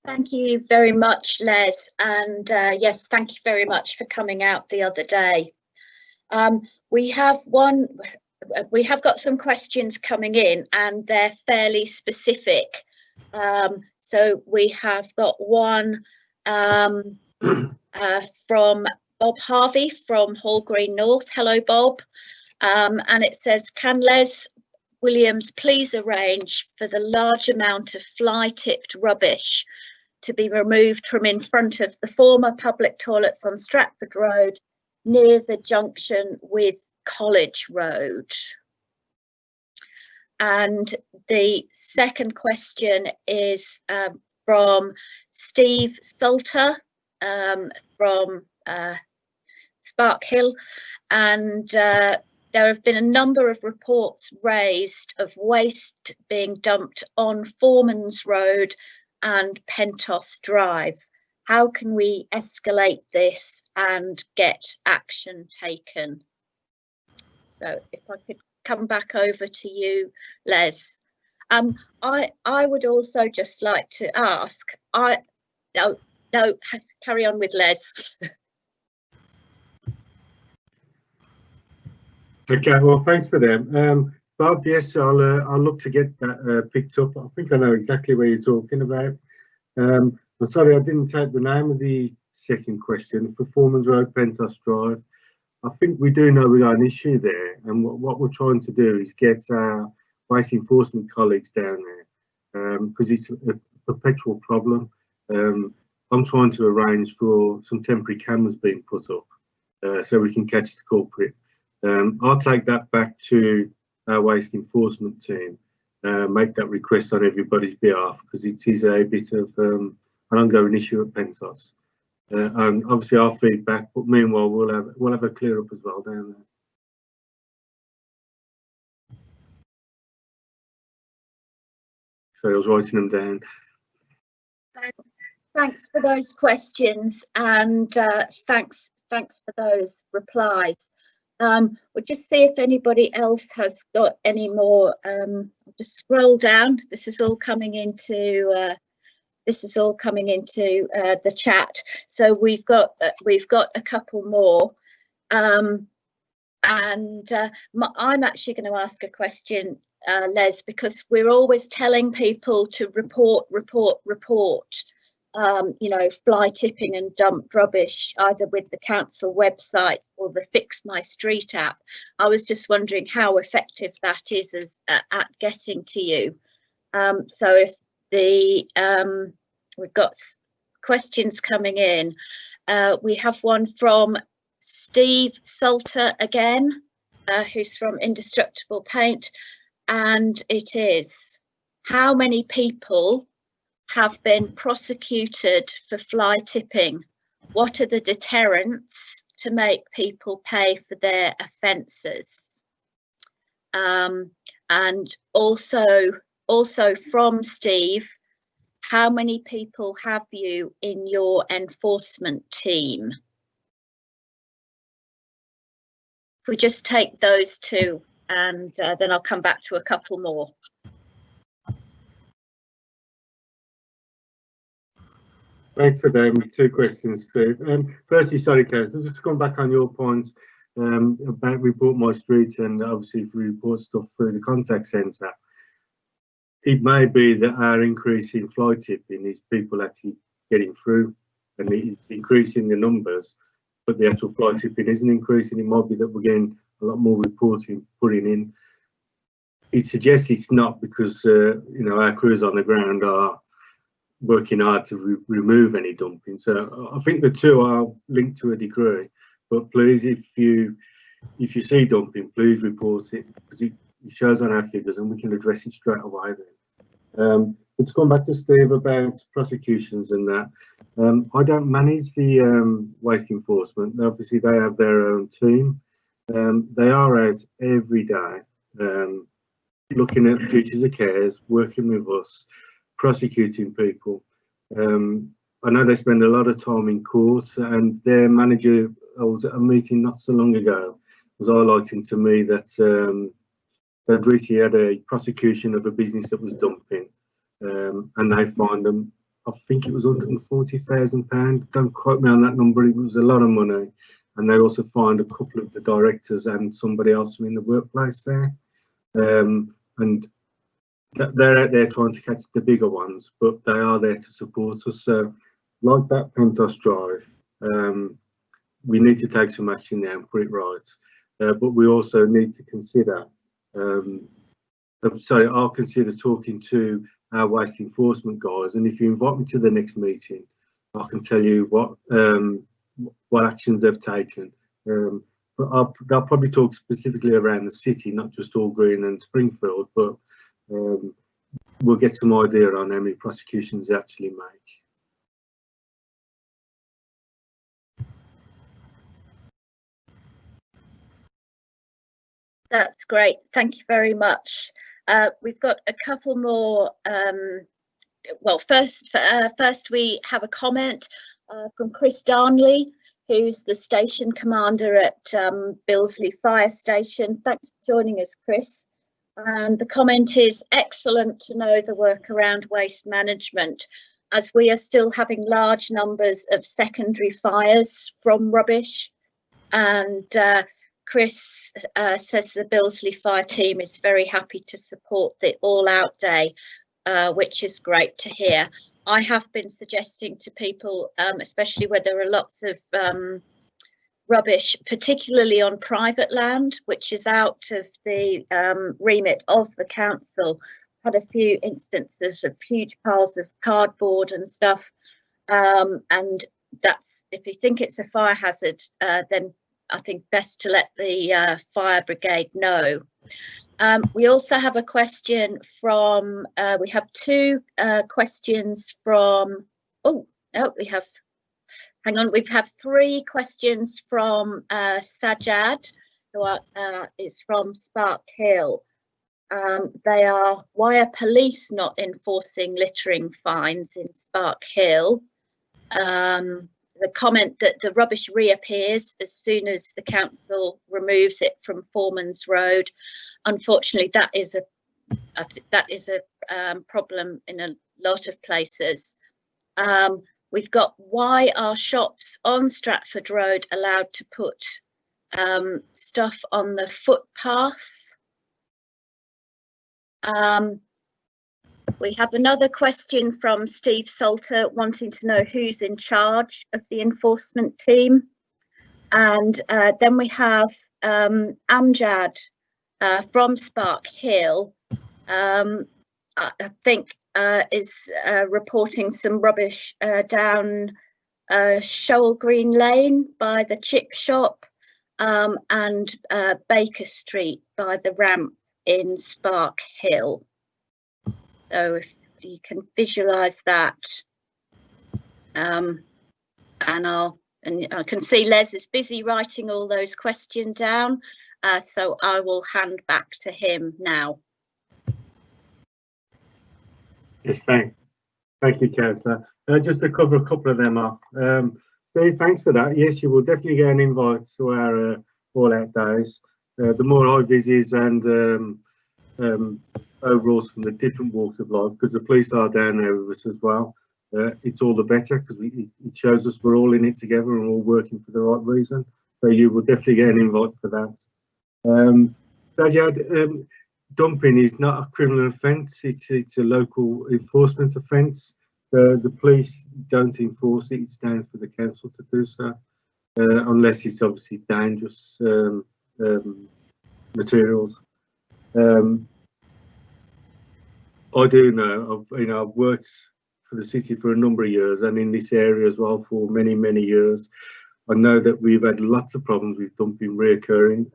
Thank you very much, Les, and yes, thank you very much for coming out the other day. We have got some questions coming in, and they're fairly specific. So we have got one from Bob Harvey from Hall Green North. Hello, Bob. And it says, can Les Williams please arrange for the large amount of fly-tipped rubbish to be removed from in front of the former public toilets on Stratford Road near the junction with College Road? And the second question is from Steve Salter from Sparkhill, and there have been a number of reports raised of waste being dumped on Foreman's Road and Pentos Drive. How can we escalate this and get action taken? So if I could come back over to you, Les. I would also just like to ask, no, carry on with Les. Okay, well, thanks for them. Bob, yes, I'll look to get that picked up. I think I know exactly what you're talking about. I'm sorry, I didn't take the name of the second question. For Foreman's Road, Pentos Drive, I think we do know we got an issue there, and what we're trying to do is get our waste enforcement colleagues down there, because it's a perpetual problem. I'm trying to arrange for some temporary cameras being put up so we can catch the culprit. I'll take that back to our waste enforcement team, make that request on everybody's behalf, because it is a bit of an ongoing issue at Pentos. And obviously our feedback, but meanwhile we'll have a clear up as well down there. So I was writing them down. Thanks for those questions, and thanks for those replies. We'll just see if anybody else has got any more. I'll just scroll down. This is all coming into the chat. So we've got a couple more, and I'm actually going to ask a question, Les, because we're always telling people to report. You know, fly tipping and dumped rubbish either with the council website or the Fix My Street app. I was just wondering how effective that is at getting to you. So if the we've got questions coming in. We have one from Steve Salter again, who's from Indestructible Paint, and it is: how many people have been prosecuted for fly tipping? What are the deterrents to make people pay for their offences? And also from Steve, how many people have you in your enforcement team? If we just take those two, and then I'll come back to a couple more. Thanks for them. 2 questions, Steve. Firstly, sorry, Councillor, just to come back on your point about Report My Street, and obviously if we report stuff through the contact centre, it may be that our increase in fly tipping is people actually getting through, and it's increasing the numbers, but the actual fly tipping isn't increasing. It might be that we're getting a lot more reporting putting in. It suggests it's not because you know, our crews on the ground are working hard to remove any dumping. So I think the two are linked to a degree, but please, if you see dumping, please report it, because it shows on our figures and we can address it straight away then. But to come back to Steve about prosecutions and that, I don't manage the waste enforcement. Obviously they have their own team. They are out every day looking at duties of cares, working with us, prosecuting people. I know they spend a lot of time in court, and their manager, I was at a meeting not so long ago, was highlighting to me that they'd recently had a prosecution of a business that was dumping, and they fined them, I think it was £140,000, don't quote me on that number, it was a lot of money, and they also fined a couple of the directors and somebody else in the workplace there. And they're out there trying to catch the bigger ones, but they are there to support us. So like that Pentos drive, we need to take some action there and put it right, but we also need to consider I'll consider talking to our waste enforcement guys, and if you invite me to the next meeting, I can tell you what actions they've taken. But they'll probably talk specifically around the city, not just All Green and Springfield, but we'll get some idea on how many prosecutions they actually make. That's great, thank you very much. We've got a couple more. Well, first we have a comment from Chris Darnley, who's the station commander at Billesley Fire Station. Thanks for joining us, Chris. And the comment is: excellent to know the work around waste management, as we are still having large numbers of secondary fires from rubbish. And Chris says the Billesley Fire team is very happy to support the All Out Day, which is great to hear. I have been suggesting to people, especially where there are lots of rubbish, particularly on private land, which is out of the remit of the council. Had a few instances of huge piles of cardboard and stuff, and that's, if you think it's a fire hazard, then I think best to let the fire brigade know. We also have a question from, we have 2 questions from, oh no, we have, hang on, we have 3 questions from Sajjad, who is from Sparkhill. They are: why are police not enforcing littering fines in Sparkhill? The comment that the rubbish reappears as soon as the council removes it from Foreman's Road. Unfortunately, that is a problem in a lot of places. We've got: why are shops on Stratford Road allowed to put stuff on the footpath? We have another question from Steve Salter, wanting to know who's in charge of the enforcement team. And then we have Amjad from Sparkhill. I think is reporting some rubbish down Shoal Green Lane by the chip shop, and Baker Street by the ramp in Sparkhill. So if you can visualise that, and I can see Les is busy writing all those questions down, so I will hand back to him now. Yes, thank you, Councillor. Just to cover a couple of them off. Steve, thanks for that. Yes, you will definitely get an invite to our all-out days. The more high vises and overalls from the different walks of life, because the police are down there with us as well. It's all the better, because it shows us we're all in it together and all working for the right reason. So you will definitely get an invite for that. Sajad, dumping is not a criminal offence, it's a local enforcement offence. So the police don't enforce it, it's down for the council to do so, unless it's obviously dangerous materials. I do know, I've worked for the city for a number of years, and in this area as well for many years. I know that we've had lots of problems with dumping reoccurring.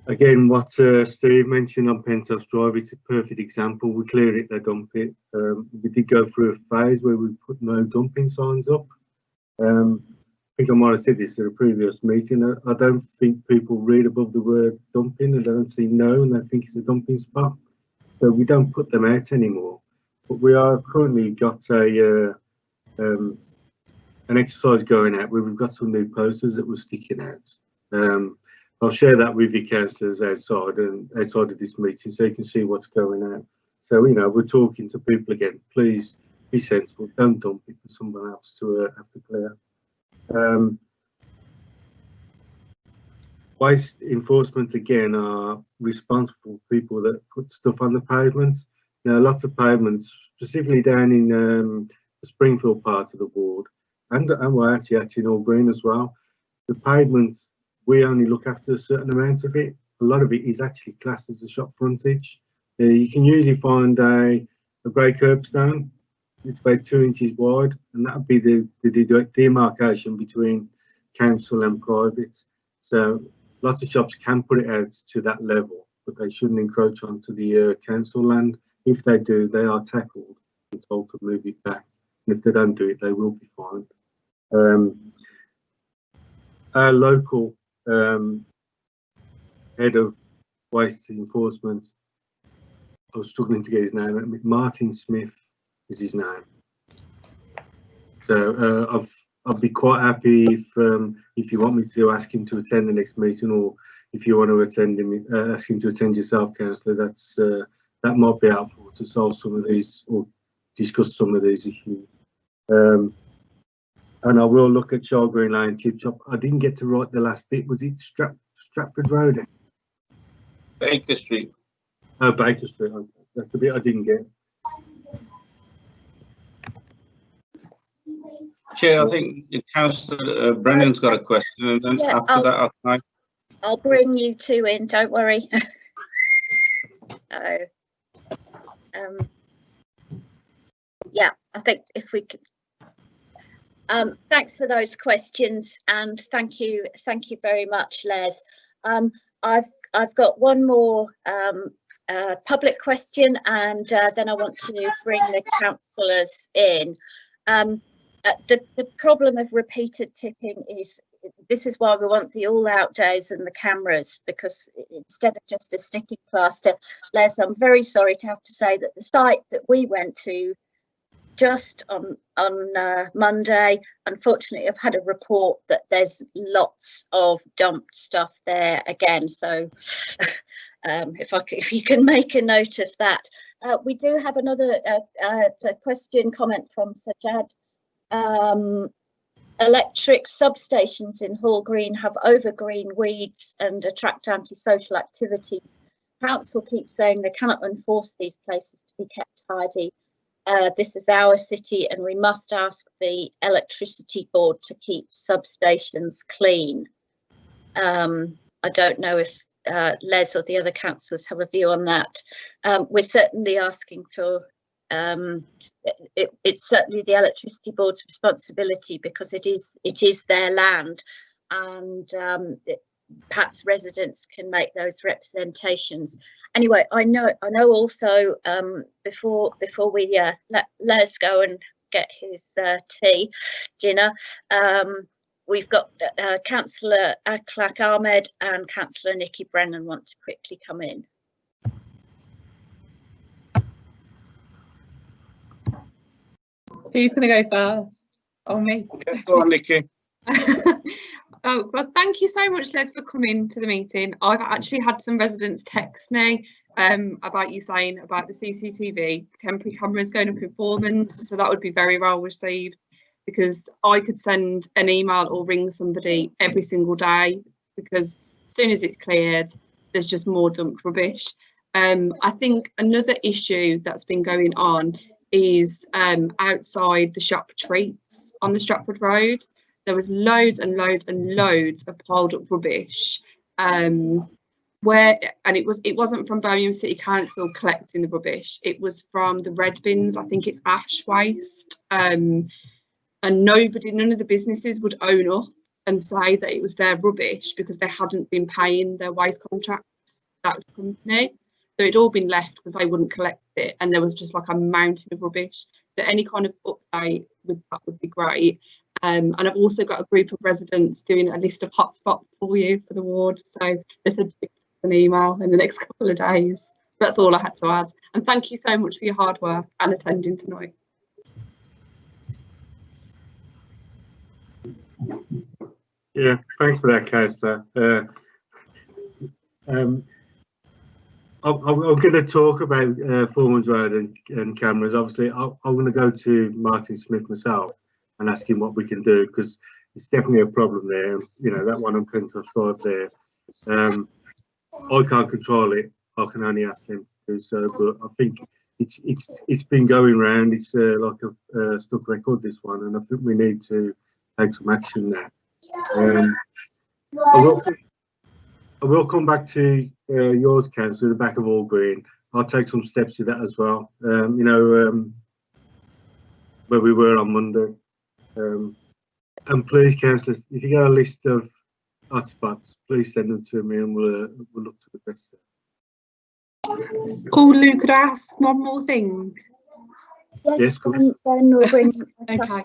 Again, what Steve mentioned on Pentos Drive, it's a perfect example. We clear it, they dump it. We did go through a phase where we put no dumping signs up. I think I might have said this at a previous meeting. I don't think people read above the word dumping and they don't see no and they think it's a dumping spot. So we don't put them out anymore. But we are currently got an exercise going out where we've got some new posters that we're sticking out. I'll share that with you, councillors, outside of this meeting, so you can see what's going on. So we're talking to people again. Please be sensible. Don't dump it for someone else to have to clear. Waste enforcement again are responsible people that put stuff on the pavements. Lots of pavements, specifically down in the Springfield part of the ward, and we're actually in All Green as well. The pavements, we only look after a certain amount of it. A lot of it is actually classed as a shop frontage. You can usually find a grey curbstone. It's about 2 inches wide, and that would be the demarcation between council and private. So lots of shops can put it out to that level, but they shouldn't encroach onto the council land. If they do, they are tackled and told to move it back. And if they don't do it, they will be fined. Our local head of waste enforcement, I was struggling to get his name. Martin Smith is his name. So I'd be quite happy if you want me to ask him to attend the next meeting, or if you want to attend him, ask him to attend yourself, councillor. That might be helpful to solve some of these or discuss some of these issues. And I will look at Shoal Green Lane Chip Shop. I didn't get to write the last bit. Was it Stratford Road? Baker Street. Oh, Baker Street. Okay. That's the bit I didn't get. Chair, I think Councillor Brennan's got a question, and then after that I'll bring you two in, don't worry. Yeah, I think if we could. Thanks for those questions, and thank you very much, Les. I've got one more public question, and then I want to bring the councillors in. The problem of repeated tipping is, this is why we want the all-out days and the cameras, because instead of just a sticky plaster, Les, I'm very sorry to have to say that the site that we went to just on Monday, unfortunately, I've had a report that there's lots of dumped stuff there again. So if you can make a note of that. We do have another comment from Sajad. Electric substations in Hall Green have overgreen weeds and attract antisocial activities. Council keeps saying they cannot enforce these places to be kept tidy. This is our city, and we must ask the electricity board to keep substations clean. I don't know if Les or the other councillors have a view on that. We're certainly asking for, it's certainly the Electricity Board's responsibility, because it is their land, and perhaps residents can make those representations. Anyway, I know also, before we let Les go and get his dinner, we've got Councillor Akhlaq Ahmed and Councillor Nikki Brennan want to quickly come in. Who's going to go first? Oh, me. Yeah, go on, Nikki. Oh, well, thank you so much, Les, for coming to the meeting. I've actually had some residents text me about you saying about the CCTV temporary cameras going up in Foreman's, so that would be very well received, because I could send an email or ring somebody every single day, because as soon as it's cleared, there's just more dumped rubbish. I think another issue that's been going on is outside the shop treats on the Stratford Road. There was loads and loads and loads of piled up rubbish, and it wasn't from Birmingham City Council collecting the rubbish, it was from the red bins. I think it's ash waste, and none of the businesses would own up and say that it was their rubbish, because they hadn't been paying their waste contracts, that company. So it'd all been left because they wouldn't collect it, and there was just like a mountain of rubbish. So any kind of update with that would be great. And I've also got a group of residents doing a list of hotspots for you for the ward. So they said an email in the next couple of days. That's all I had to add. And thank you so much for your hard work and attending tonight. Yeah, thanks for that, Councillor. I'm going to talk about Foreman's Road and cameras. Obviously, I'm going to go to Martin Smith myself and ask him what we can do, because it's definitely a problem there. You know, that one on Pentos Road there. I can't control it. I can only ask him to do so. But I think it's been going round. It's like a stuck record, this one, and I think we need to take some action there. I will come back to yours, Councillor, the back of All Green. I'll take some steps to that as well. You know, where we were on Monday. And please, councillors, if you got a list of hotspots, please send them to me, and we'll look to the best. Oh, Lou, could I ask one more thing? Yes, then we'll bring. Okay.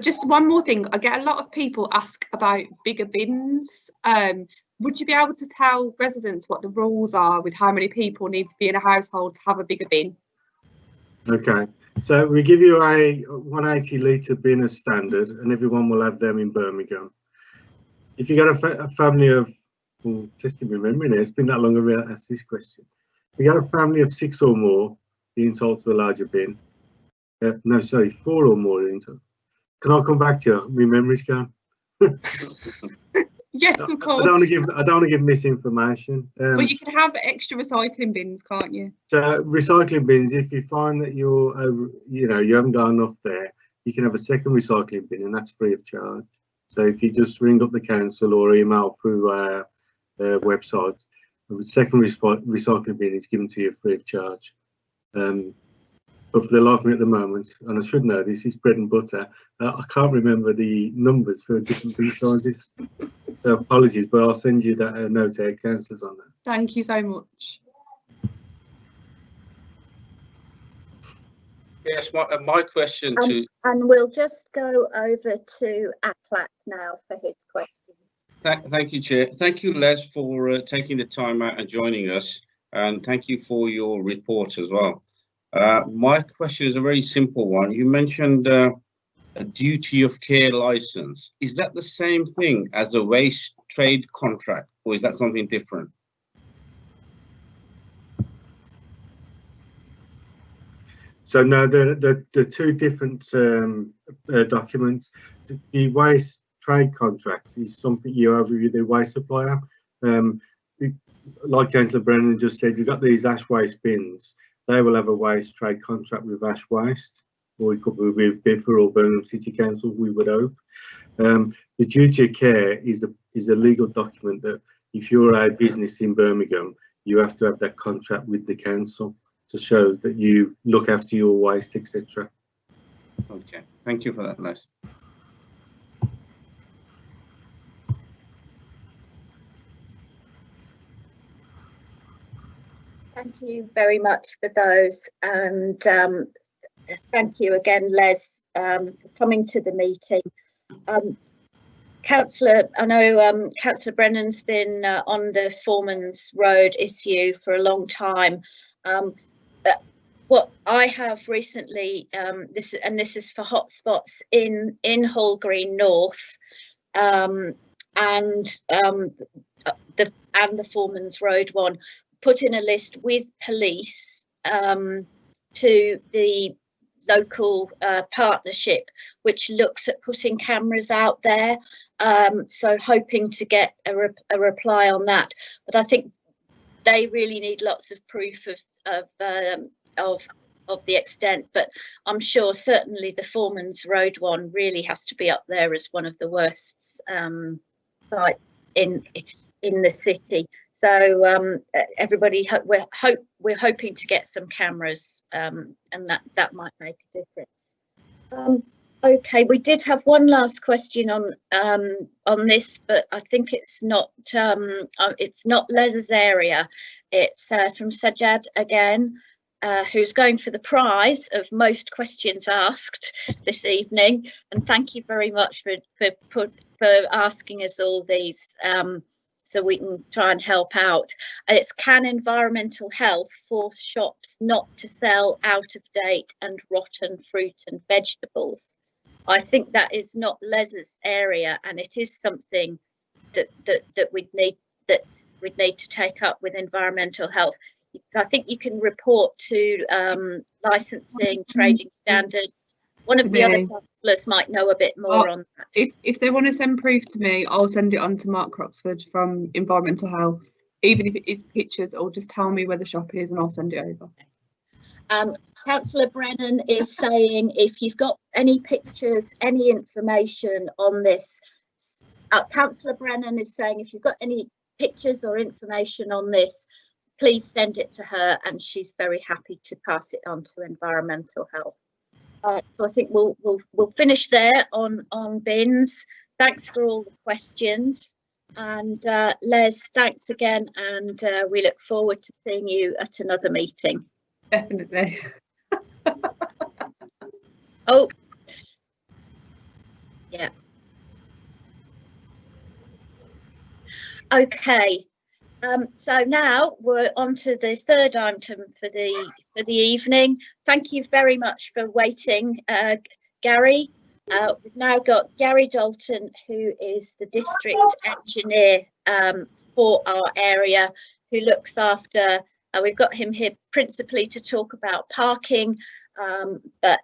Just one more thing. I get a lot of people ask about bigger bins. Would you be able to tell residents what the rules are with how many people need to be in a household to have a bigger bin? Okay, so we give you a 180 litre bin as standard, and everyone will have them in Birmingham. If you got a family of, testing my memory now, it's been that long I've asked this question. If you got a family of 6 or more, you're entitled to a larger bin. No, sorry, 4 or more. Can I come back to you? My memory's gone. Yes, of course. I don't want to give misinformation. But you can have extra recycling bins, can't you? So recycling bins, if you find that you're you know, you haven't got enough there, you can have a second recycling bin, and that's free of charge. So if you just ring up the council or email through their website, the second recycling bin is given to you free of charge. But for the life of me at the moment, and I should know this is bread and butter, I can't remember the numbers for different bin sizes. So apologies, but I'll send you that note to our councillors on that. Thank you so much. Yes, my question to... And we'll just go over to Akhlaq now for his question. Thank you, Chair. Thank you, Les, for taking the time out and joining us. And thank you for your report as well. My question is a very simple one. You mentioned a duty of care license. Is that the same thing as a waste trade contract, or is that something different? So no, the two different documents. The waste trade contract is something you have with the waste supplier. Like Councillor Brennan just said, you've got these ash waste bins. They will have a waste trade contract with ash waste. or it could be with Biffa or Birmingham City Council, we would hope. The duty of care is a legal document that if you're a business in Birmingham, you have to have that contract with the council to show that you look after your waste, etc. Okay, thank you for that, Les. Thank you very much for those, and thank you again, Les, for coming to the meeting. Councillor, I know Councillor Brennan's been on the Foreman's Road issue for a long time. But what I have recently, this is for hotspots in Hall Green North, and the Foreman's Road one, put in a list with police to the local partnership, which looks at putting cameras out there. So hoping to get a reply on that. But I think they really need lots of proof of the extent. But I'm sure certainly the Foreman's Road one really has to be up there as one of the worst sites in the city. So everybody, we're hoping to get some cameras, and that might make a difference. Okay, we did have one last question on this, but I think it's not Les's area. It's from Sajjad again, who's going for the prize of most questions asked this evening. And thank you very much for asking us all these, so we can try and help out. It's, can environmental health force shops not to sell out of date and rotten fruit and vegetables? I think that is not Les's area, and it is something that we'd need to take up with environmental health. I think you can report to licensing, trading standards. One of the other councillors might know a bit more on that. If they want to send proof to me, I'll send it on to Mark Croxford from Environmental Health, even if it is pictures, or just tell me where the shop is and I'll send it over. Councillor Brennan is saying if you've got any pictures, any information on this, Councillor Brennan is saying if you've got any pictures or information on this, please send it to her, and she's very happy to pass it on to Environmental Health. So I think we'll finish there on bins. Thanks for all the questions, and Les, thanks again, and we look forward to seeing you at another meeting. Definitely. Oh, yeah. Okay. So now we're on to the third item for the evening. Thank you very much for waiting, Gary. We've now got Gary Dalton, who is the district engineer for our area, who looks after. We've got him here principally to talk about parking, but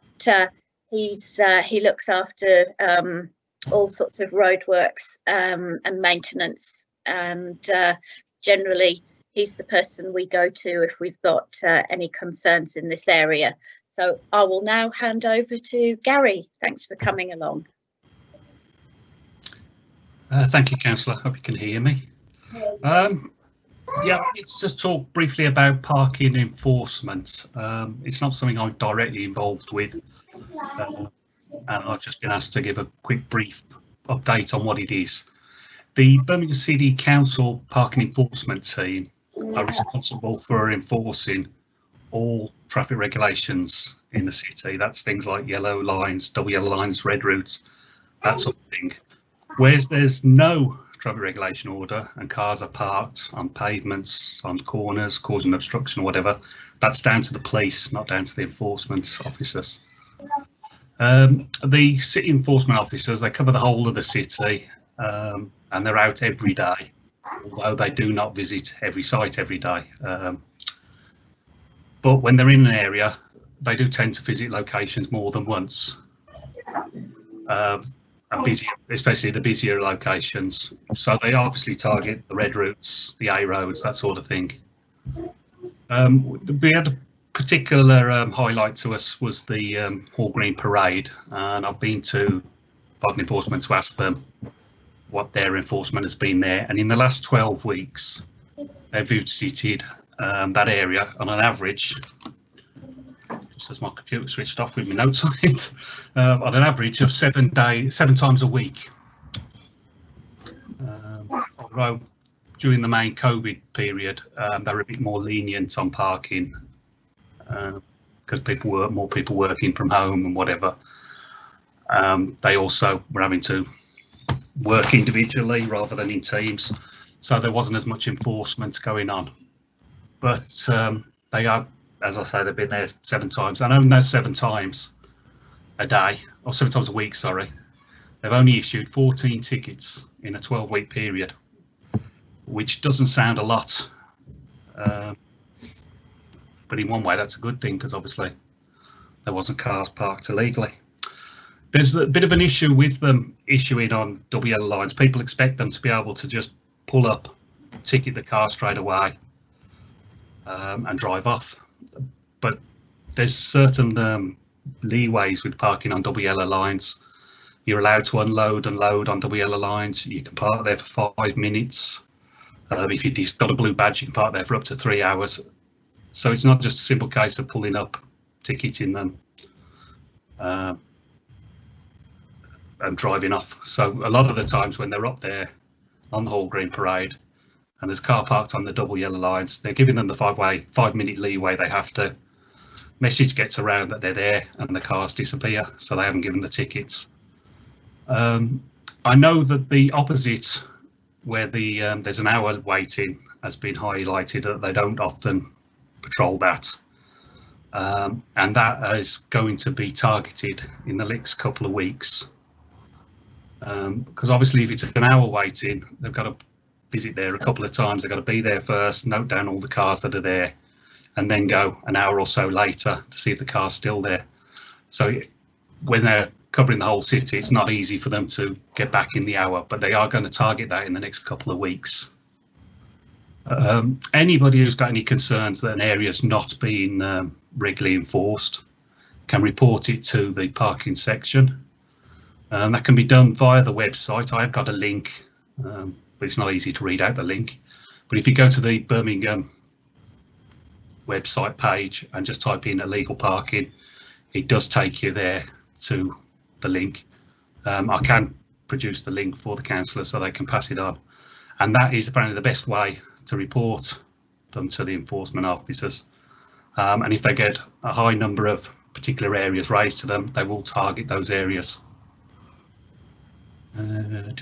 he looks after all sorts of roadworks and maintenance, and generally he's the person we go to if we've got any concerns in this area. So I will now hand over to Gary. Thanks for coming along. Thank you, Councillor. Hope you can hear me. Yeah, let's just talk briefly about parking enforcement. It's not something I'm directly involved with, and I've just been asked to give a quick brief update on what it is. The Birmingham City Council Parking Enforcement Team are responsible for enforcing all traffic regulations in the city. That's things like yellow lines, double yellow lines, red routes, that sort of thing. Whereas there's no traffic regulation order and cars are parked on pavements, on corners, causing obstruction or whatever, that's down to the police, not down to the enforcement officers. The city enforcement officers, they cover the whole of the city, and they're out every day, although they do not visit every site every day. But when they're in an area, they do tend to visit locations more than once. And busy, especially the busier locations. So they obviously target the red routes, the A roads, that sort of thing. We had particular highlight to us was the Hall Green Parade, and I've been to parking enforcement to ask them what their enforcement has been there, and in the last 12 weeks they've visited that area on an average, just as my computer switched off with my notes on it, on an average of 7 times a week. Although during the main COVID period they were a bit more lenient on parking because more people working from home and whatever. They also were having to work individually rather than in teams, so there wasn't as much enforcement going on. But they are, as I say, they've been there 7 times. I know those 7 times a day, or 7 times a week, sorry. They've only issued 14 tickets in a 12-week period, which doesn't sound a lot. But in one way, that's a good thing, because obviously there wasn't cars parked illegally. There's a bit of an issue with them issuing on double yellow lines. People expect them to be able to just pull up, ticket the car straight away, and drive off. But there's certain leeways with parking on double yellow lines. You're allowed to unload and load on double yellow lines. You can park there for 5 minutes. If you've got a blue badge, you can park there for up to 3 hours. So it's not just a simple case of pulling up, ticketing them, and driving off. So a lot of the times when they're up there on the Hall Green Parade and there's car parked on the double yellow lines, they're giving them the 5-minute leeway. They have to. Message gets around that they're there and the cars disappear, so they haven't given the tickets. I know that the opposite, where there's an hour waiting, has been highlighted, that they don't often patrol that, and that is going to be targeted in the next couple of weeks, because obviously if it's an hour waiting, they've got to visit there a couple of times. They've got to be there first, note down all the cars that are there, and then go an hour or so later to see if the car's still there. So when they're covering the whole city, it's not easy for them to get back in the hour, but they are going to target that in the next couple of weeks. Anybody who's got any concerns that an area's not being regularly enforced can report it to the parking section. That can be done via the website. I've got a link, but it's not easy to read out the link. But if you go to the Birmingham website page and just type in illegal parking, it does take you there to the link. I can produce the link for the councillors so they can pass it on, and that is apparently the best way to report them to the enforcement officers. And if they get a high number of particular areas raised to them, they will target those areas. And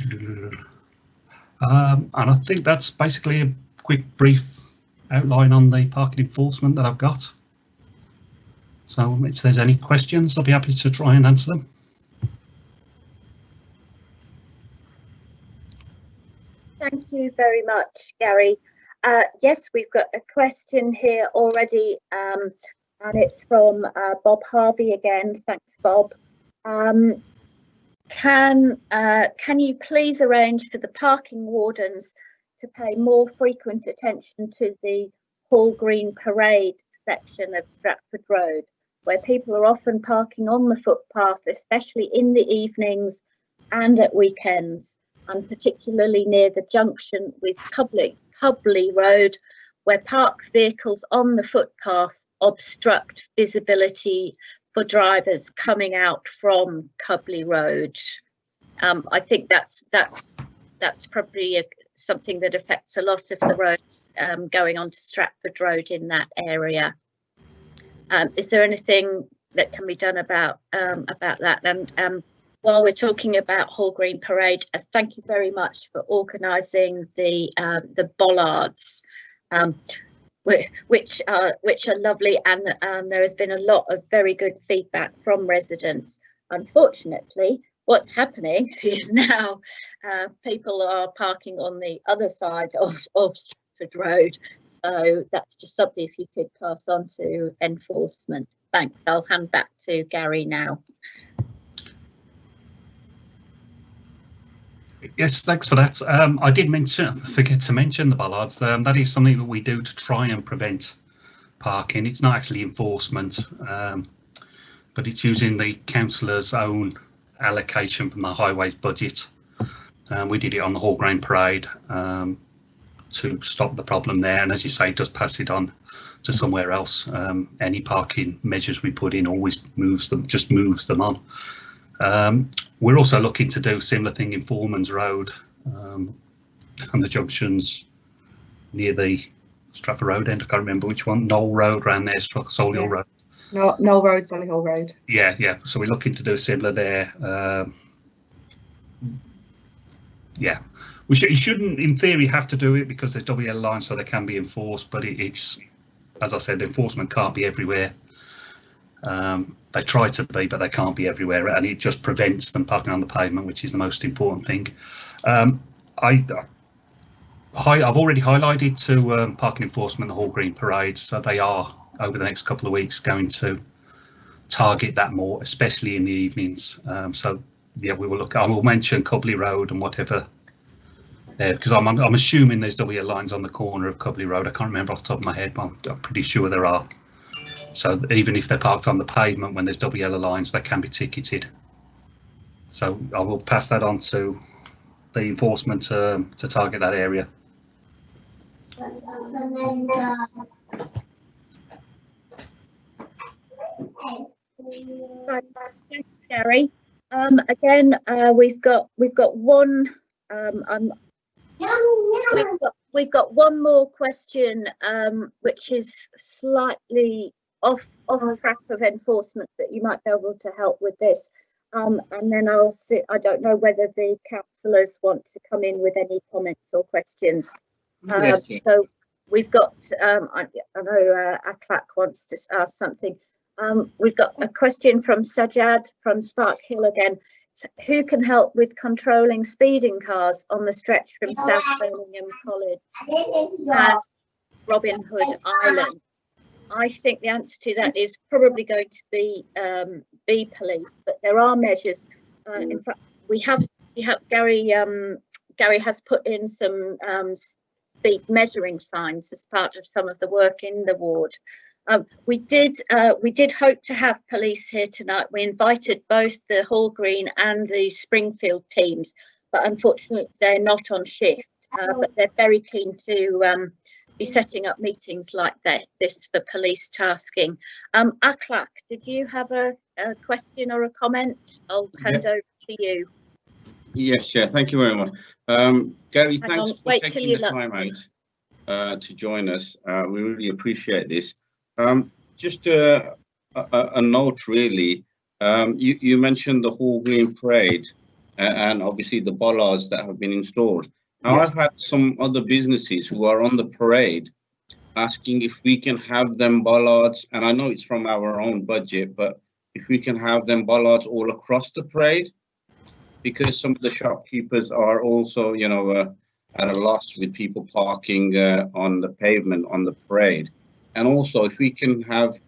I think that's basically a quick brief outline on the parking enforcement that I've got. So if there's any questions, I'll be happy to try and answer them. Thank you very much, Gary. Yes, we've got a question here already, and it's from Bob Harvey again. Thanks, Bob. Can you please arrange for the parking wardens to pay more frequent attention to the Hall Green Parade section of Stratford Road, where people are often parking on the footpath, especially in the evenings and at weekends, and particularly near the junction with Cubley Road, where parked vehicles on the footpath obstruct visibility for drivers coming out from Cubley Road. I think that's probably something that affects a lot of the roads going onto Stratford Road in that area. Is there anything that can be done about that? And while we're talking about Hall Green Parade, thank you very much for organising the bollards, which are lovely, and there has been a lot of very good feedback from residents. Unfortunately, what's happening is now people are parking on the other side of Stratford Road, so that's just something if you could pass on to enforcement. Thanks. I'll hand back to Gary now. Yes, thanks for that. I did forget to mention the bollards. That is something that we do to try and prevent parking. It's not actually enforcement, but it's using the councillor's own allocation from the highways budget. We did it on the Hall Green Parade to stop the problem there, and as you say, it does pass it on to somewhere else. Any parking measures we put in always moves them on. We're also looking to do a similar thing in Foreman's Road, and the junctions near the Stratford Road end. I can't remember which one. Knoll Road around there, Solihull Road. No, Knoll Road, Solihull Road. Yeah. So we're looking to do similar there. Yeah, you shouldn't, in theory, have to do it because there's double yellow lines, so they can be enforced. But it's, as I said, enforcement can't be everywhere. They try to be, but they can't be everywhere, and it just prevents them parking on the pavement, which is the most important thing. I've already highlighted to parking enforcement the Hall Green Parade, so they are over the next couple of weeks going to target that more, especially in the evenings. So yeah, we will look. I will mention Cubley Road and whatever there, because I'm assuming there's double yellow lines on the corner of Cubley Road. I can't remember off the top of my head, but I'm pretty sure there are. So even if they're parked on the pavement when there's double yellow lines, they can be ticketed. So I will pass that on to the enforcement to target that area. Thanks, Gary. Again, we've got one. We've got one more question, which is slightly off track of enforcement, but you might be able to help with this. And then I'll see. I don't know whether the councillors want to come in with any comments or questions. Yes, so we've got. I know Aklak wants to ask something. We've got a question from Sajjad from Sparkhill again. Who can help with controlling speeding cars on the stretch from South Birmingham College and Robin Hood Island? I think the answer to that is probably going to be police, but there are measures. In fact, we have Gary has put in some speed measuring signs as part of some of the work in the ward. We did hope to have police here tonight. We invited both the Hall Green and the Springfield teams, but unfortunately they're not on shift. But they're very keen to be setting up meetings like this for police tasking. Aklak, did you have a question or a comment? I'll hand over to you. Yes, yeah, thank you very much. Gary, thanks for taking the time out to join us. We really appreciate this. Just a note, really. You mentioned the Hall Green Parade and obviously the bollards that have been installed. Now, yes. I've had some other businesses who are on the parade asking if we can have them bollards, and I know it's from our own budget, but if we can have them bollards all across the parade, because some of the shopkeepers are also, you know, at a loss with people parking on the pavement on the parade. And also, if we can have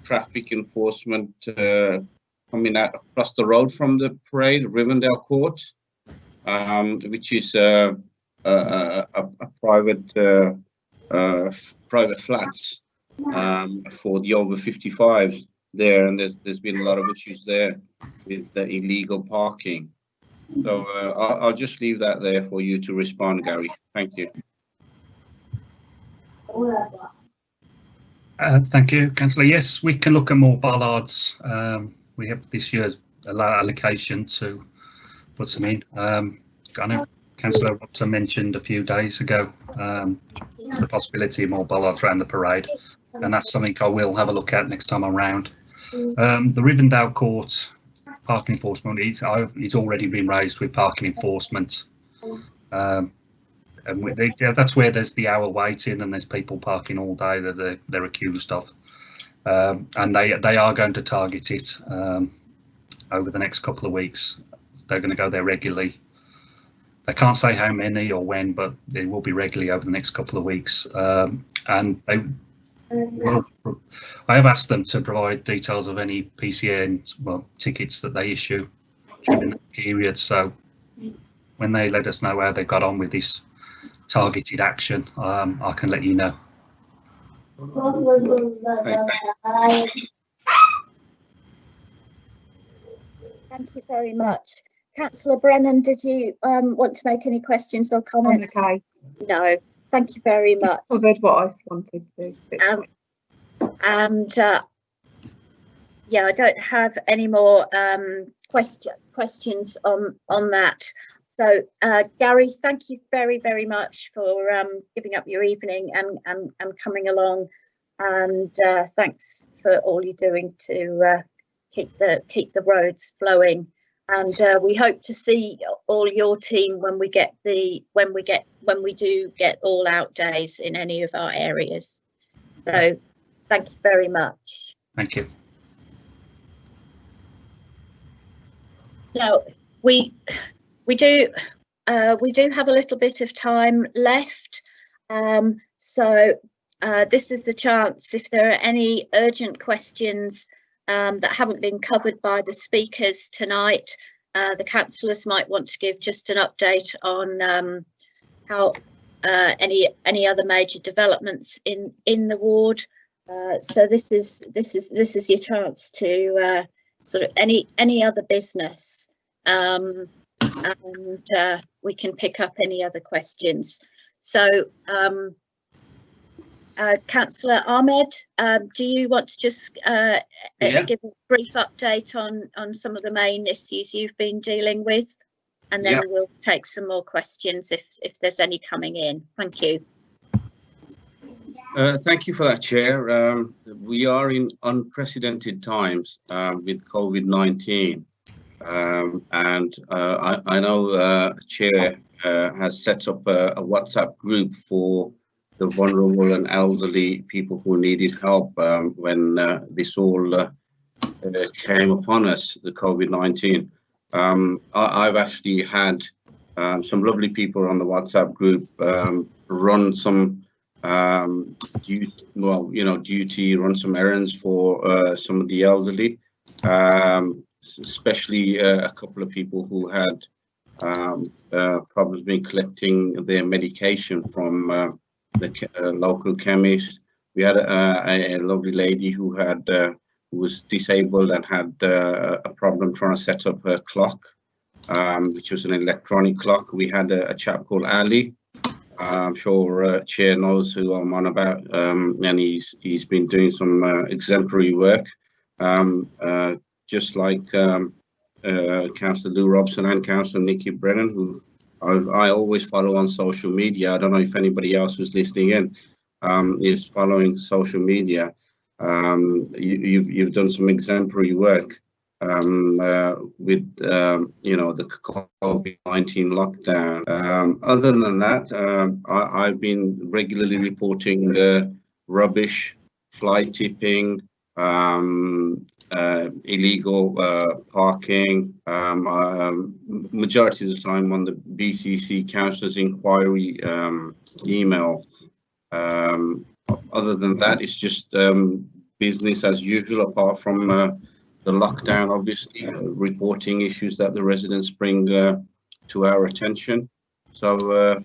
traffic enforcement coming out across the road from the parade, Rivendell Court, which is a private flats for the over 55s there, and there's been a lot of issues there with the illegal parking. So I'll just leave that there for you to respond, Gary. Thank you. Thank you, Councillor. Yes, we can look at more bollards. We have this year's allocation to put some in. I know Councillor Robson mentioned a few days ago the possibility of more bollards around the parade, and that's something I will have a look at next time around. The Rivendell Court parking enforcement it's already been raised with parking enforcement. And that's where there's the hour waiting and there's people parking all day that they're accused of, and they are going to target it over the next couple of weeks. They're going to go there regularly. They can't say how many or when, but it will be regularly over the next couple of weeks. And I have asked them to provide details of any PCN tickets that they issue during that period. So when they let us know how they got on with this targeted action, I can let you know. Thank you very much. Councillor Brennan, did you want to make any questions or comments? Okay. No, thank you very much. Covered what I wanted to. Yeah, I don't have any more questions on that. So Gary, thank you very, very much for giving up your evening and coming along, and thanks for all you're doing to keep the roads flowing. And we hope to see all your team when we do get all out days in any of our areas. So thank you very much. Thank you. Now we do have a little bit of time left, so this is a chance, if there are any urgent questions that haven't been covered by the speakers tonight, the councillors might want to give just an update on how any other major developments in the ward. So this is your chance to sort of any other business, and we can pick up any other questions. So Councillor Ahmed, do you want to just give a brief update on some of the main issues you've been dealing with, and then we'll take some more questions if there's any coming in. Thank you. Thank you for that, Chair. We are in unprecedented times with COVID-19, and I know Chair has set up a WhatsApp group for the vulnerable and elderly people who needed help when this all came upon us, the COVID-19. I've actually had some lovely people on the WhatsApp group run some duty, run some errands for some of the elderly, especially a couple of people who had problems with collecting their medication from the local chemist. We had a lovely lady who had who was disabled and had a problem trying to set up her clock, which was an electronic clock. We had a chap called Ali. I'm sure Chair knows who I'm on about, and he's been doing some exemplary work, just like Councillor Lou Robson and Councillor Nikki Brennan, who I always follow on social media. I don't know if anybody else who's listening in is following social media. You've done some exemplary work with the COVID-19 lockdown. Other than that, I've been regularly reporting rubbish, fly tipping, illegal parking, majority of the time on the BCC Councillors Inquiry email. Other than that, it's just business as usual, apart from the lockdown, obviously, reporting issues that the residents bring to our attention. So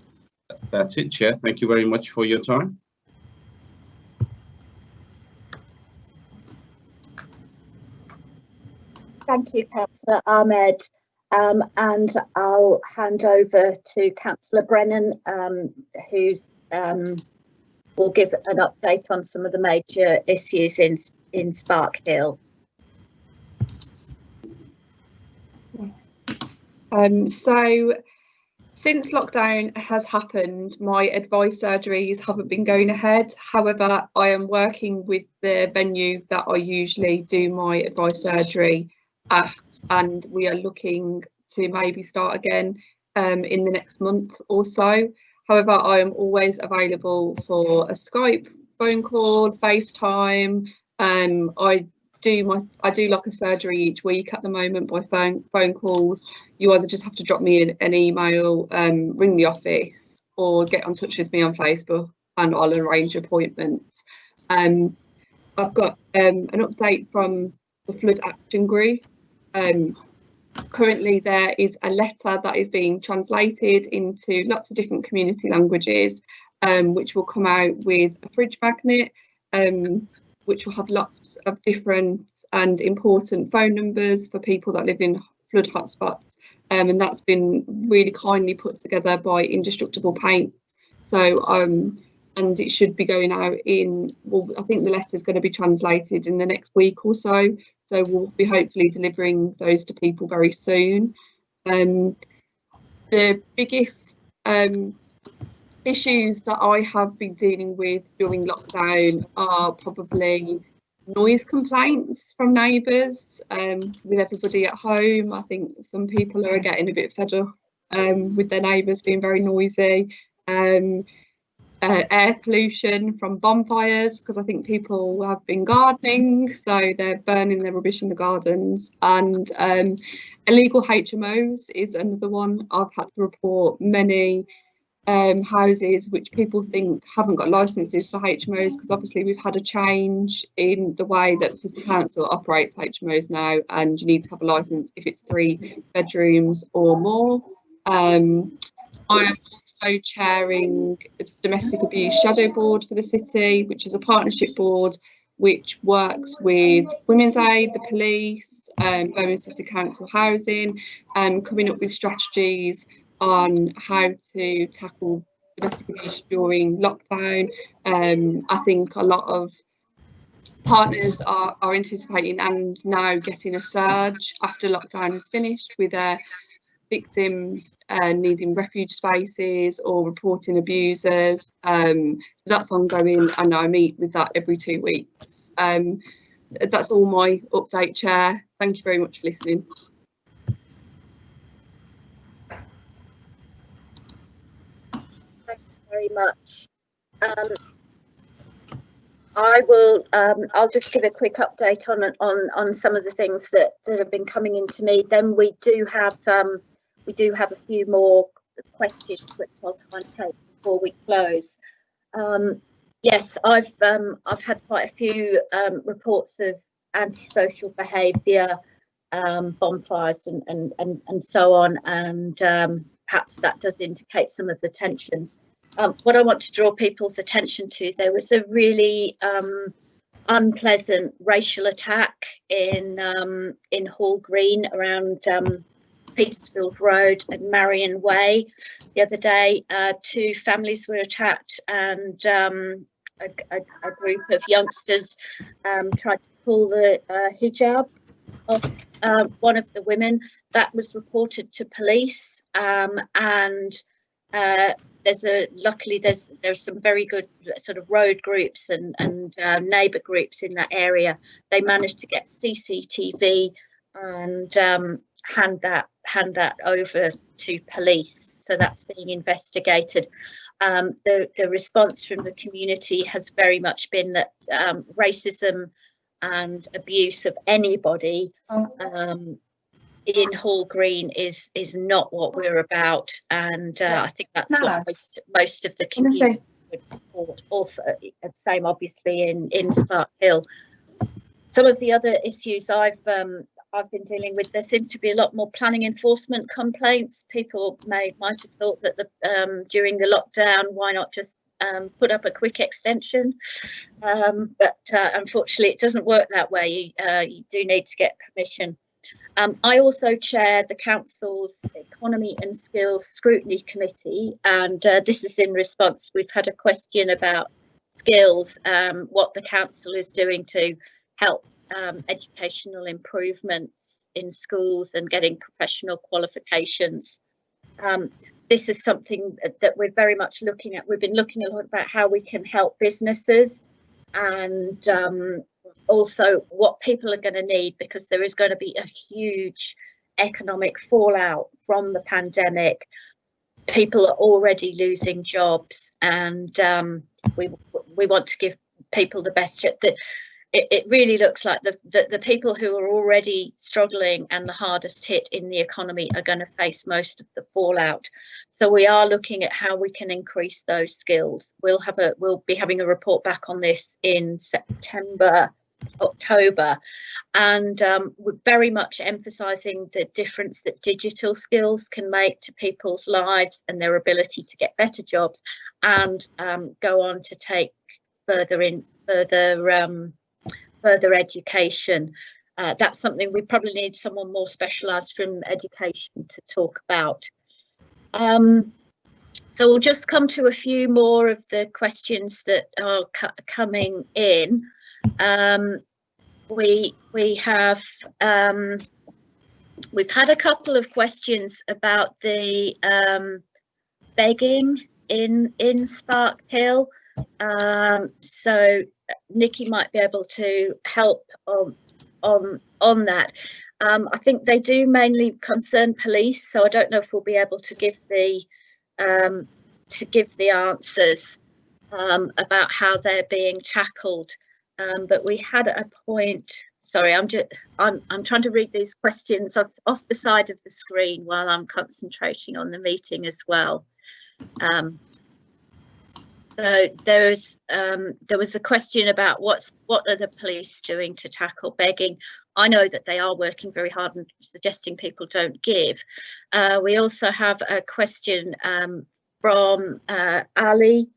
that's it, Chair. Thank you very much for your time. Thank you, Councillor Ahmed, and I'll hand over to Councillor Brennan, who's will give an update on some of the major issues in Sparkhill. So since lockdown has happened, my advice surgeries haven't been going ahead. However, I am working with the venue that I usually do my advice surgery at, and we are looking to maybe start again in the next month or so. However, I am always available for a Skype phone call, FaceTime. I do like a surgery each week at the moment by phone calls. You either just have to drop me an email, ring the office, or get in touch with me on Facebook, and I'll arrange appointments. I've got an update from the Flood Action Group. Currently there is a letter that is being translated into lots of different community languages, which will come out with a fridge magnet which will have lots of different and important phone numbers for people that live in flood hotspots, and that's been really kindly put together by Indestructible Paint. So and it should be going out in, well, I think the letter's going to be translated in the next week or so, so we'll be hopefully delivering those to people very soon. The biggest issues that I have been dealing with during lockdown are probably noise complaints from neighbours. With everybody at home, I think some people are getting a bit fed up with their neighbours being very noisy. Air pollution from bonfires, because I think people have been gardening, so they're burning their rubbish in the gardens. And illegal HMOs is another one. I've had to report many houses which people think haven't got licenses for HMOs, because obviously we've had a change in the way that City Council operates HMOs now, and you need to have a licence if it's 3 bedrooms or more. I am also chairing the Domestic Abuse Shadow Board for the city, which is a partnership board which works with Women's Aid, the police, Birmingham City Council Housing, coming up with strategies on how to tackle domestic abuse during lockdown. I think a lot of partners are anticipating and now getting a surge after lockdown has finished, with victims needing refuge spaces or reporting abusers. So that's ongoing, and I meet with that every 2 weeks. That's all my update, Chair. Thank you very much for listening. Thanks very much. I will. I'll just give a quick update on some of the things that have been coming into me. Then we do have a few more questions which I'll try and take before we close. Yes, I've had quite a few reports of antisocial behaviour, bonfires and so on, and perhaps that does indicate some of the tensions. What I want to draw people's attention to, there was a really unpleasant racial attack in Hall Green around Petersfield Road and Marion Way the other day. 2 families were attacked, and a group of youngsters tried to pull the hijab off one of the women. That was reported to police, and luckily there's some very good sort of road groups and neighbour groups in that area. They managed to get CCTV and hand that over to police, so that's being investigated. The response from the community has very much been that racism and abuse of anybody in Hall Green is not what we're about, and I think that's what most of the community would support. Also, the same obviously in Sparkhill. Some of the other issues I've been dealing with, there seems to be a lot more planning enforcement complaints. People might have thought that during the lockdown, why not just put up a quick extension, but unfortunately it doesn't work that way. You do need to get permission. I also chair the Council's Economy and Skills Scrutiny Committee, and this is in response. We've had a question about skills, what the Council is doing to help educational improvements in schools and getting professional qualifications. This is something that we're very much looking at. We've been looking a lot about how we can help businesses, and also what people are going to need, because there is going to be a huge economic fallout from the pandemic. People are already losing jobs, and we want to give people the best chance. It really looks like the people who are already struggling and the hardest hit in the economy are going to face most of the fallout. So we are looking at how we can increase those skills. We'll be having a report back on this in September, October, and we're very much emphasising the difference that digital skills can make to people's lives and their ability to get better jobs and go on to take further further education. That's something we probably need someone more specialised from education to talk about. So we'll just come to a few more of the questions that are coming in. We've had a couple of questions about the begging in Sparkhill. So Nikki might be able to help on that. I think they do mainly concern police, so I don't know if we'll be able to give the answers about how they're being tackled. But we had a point. Sorry, I'm trying to read these questions off the side of the screen while I'm concentrating on the meeting as well. So there was a question about what are the police doing to tackle begging. I know that they are working very hard and suggesting people don't give. We also have a question from Ali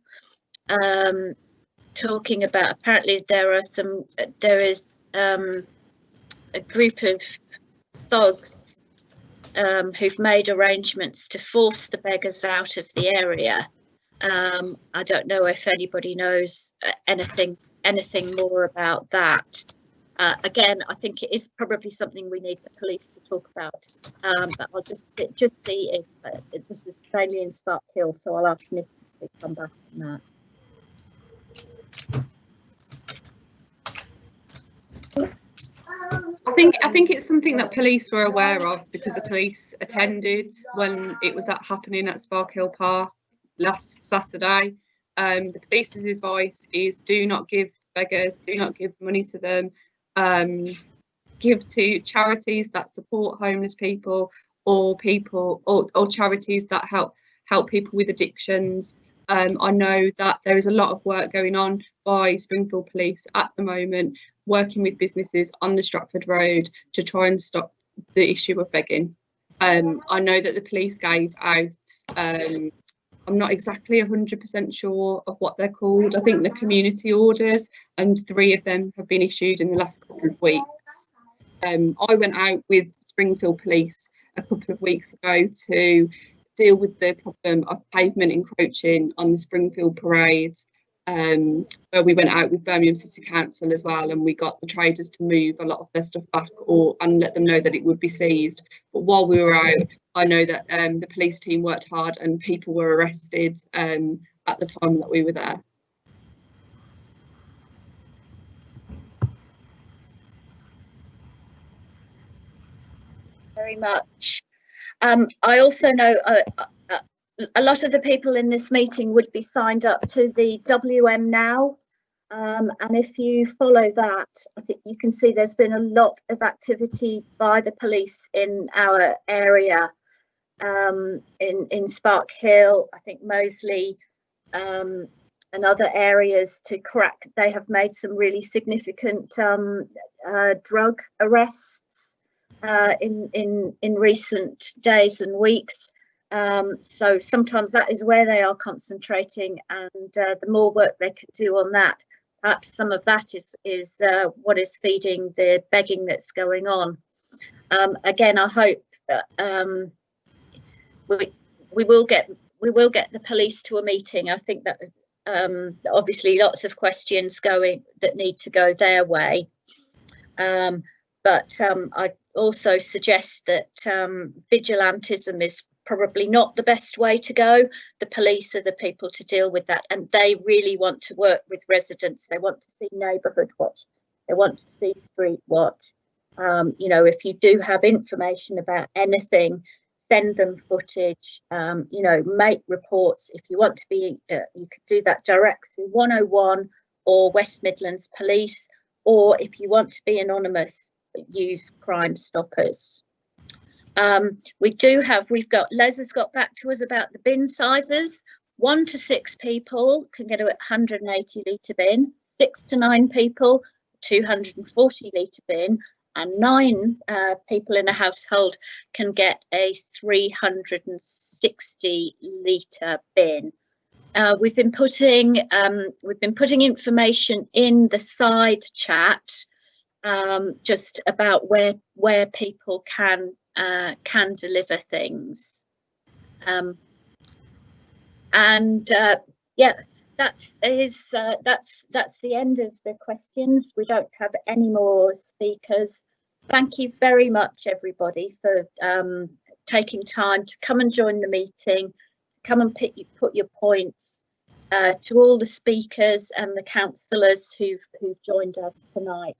talking about, apparently there is a group of thugs who've made arrangements to force the beggars out of the area. I don't know if anybody knows anything more about that. Again, I think it is probably something we need the police to talk about. But I'll just see if this is mainly in Sparkhill, so I'll ask Nick to come back on that. I think it's something that police were aware of, because the police attended when it was happening at Sparkhill Park last Saturday. The police's advice is do not give beggars, do not give money to them, give to charities that support homeless people, or charities that help people with addictions. I know that there is a lot of work going on by Springfield Police at the moment, working with businesses on the Stratford Road to try and stop the issue of begging. I know that the police gave out, I'm not exactly 100% sure of what they're called. I think the community orders, and 3 of them have been issued in the last couple of weeks. I went out with Springfield Police a couple of weeks ago to deal with the problem of pavement encroaching on the Springfield parades, where we went out with Birmingham City Council as well, and we got the traders to move a lot of their stuff back and let them know that it would be seized. But while we were out, I know that the police team worked hard and people were arrested at the time that we were there. Very much. I also know a lot of the people in this meeting would be signed up to the WM Now, and if you follow that, I think you can see there's been a lot of activity by the police in our area, in Sparkhill, I think Moseley, and other areas to crack. They have made some really significant drug arrests in recent days and weeks. So sometimes that is where they are concentrating, and the more work they can do on that, perhaps some of that is what is feeding the begging that's going on. Again, I hope we will get the police to a meeting. I think that obviously lots of questions that need to go their way, but I also suggest that vigilantism is probably not the best way to go. The police are the people to deal with that, and they really want to work with residents. They want to see neighbourhood watch, they want to see street watch. You know, if you do have information about anything, send them footage, you know, make reports. If you want to be, you could do that direct through 101 or West Midlands Police, or if you want to be anonymous, use Crime Stoppers. We've got, Les has got back to us about the bin sizes. 1 to 6 people can get a 180 litre bin, 6 to 9 people, 240 litre bin, and 9 people in a household can get a 360 litre bin. we've been putting information in the side chat just about where people can deliver things. Yeah, that's the end of the questions. We don't have any more speakers. Thank you very much, everybody, for taking time to come and join the meeting, come and put your points. To all the speakers and the councillors who've joined us tonight.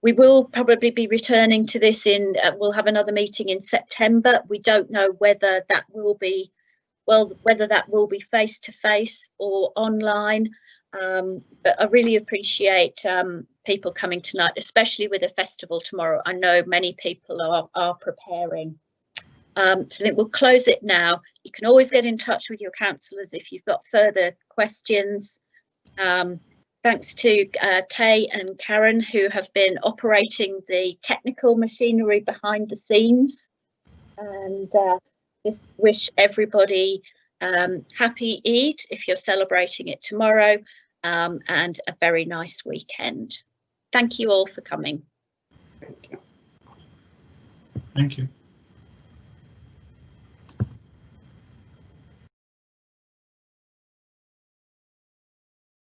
We will probably be returning to this we'll have another meeting in September. We don't know whether that will be, whether that will be face to face or online. But I really appreciate people coming tonight, especially with the festival tomorrow. I know many people are preparing. So I think we'll close it now. You can always get in touch with your councillors if you've got further questions. Thanks to Kay and Karen, who have been operating the technical machinery behind the scenes. And just wish everybody happy Eid if you're celebrating it tomorrow, and a very nice weekend. Thank you all for coming. Thank you. Thank you.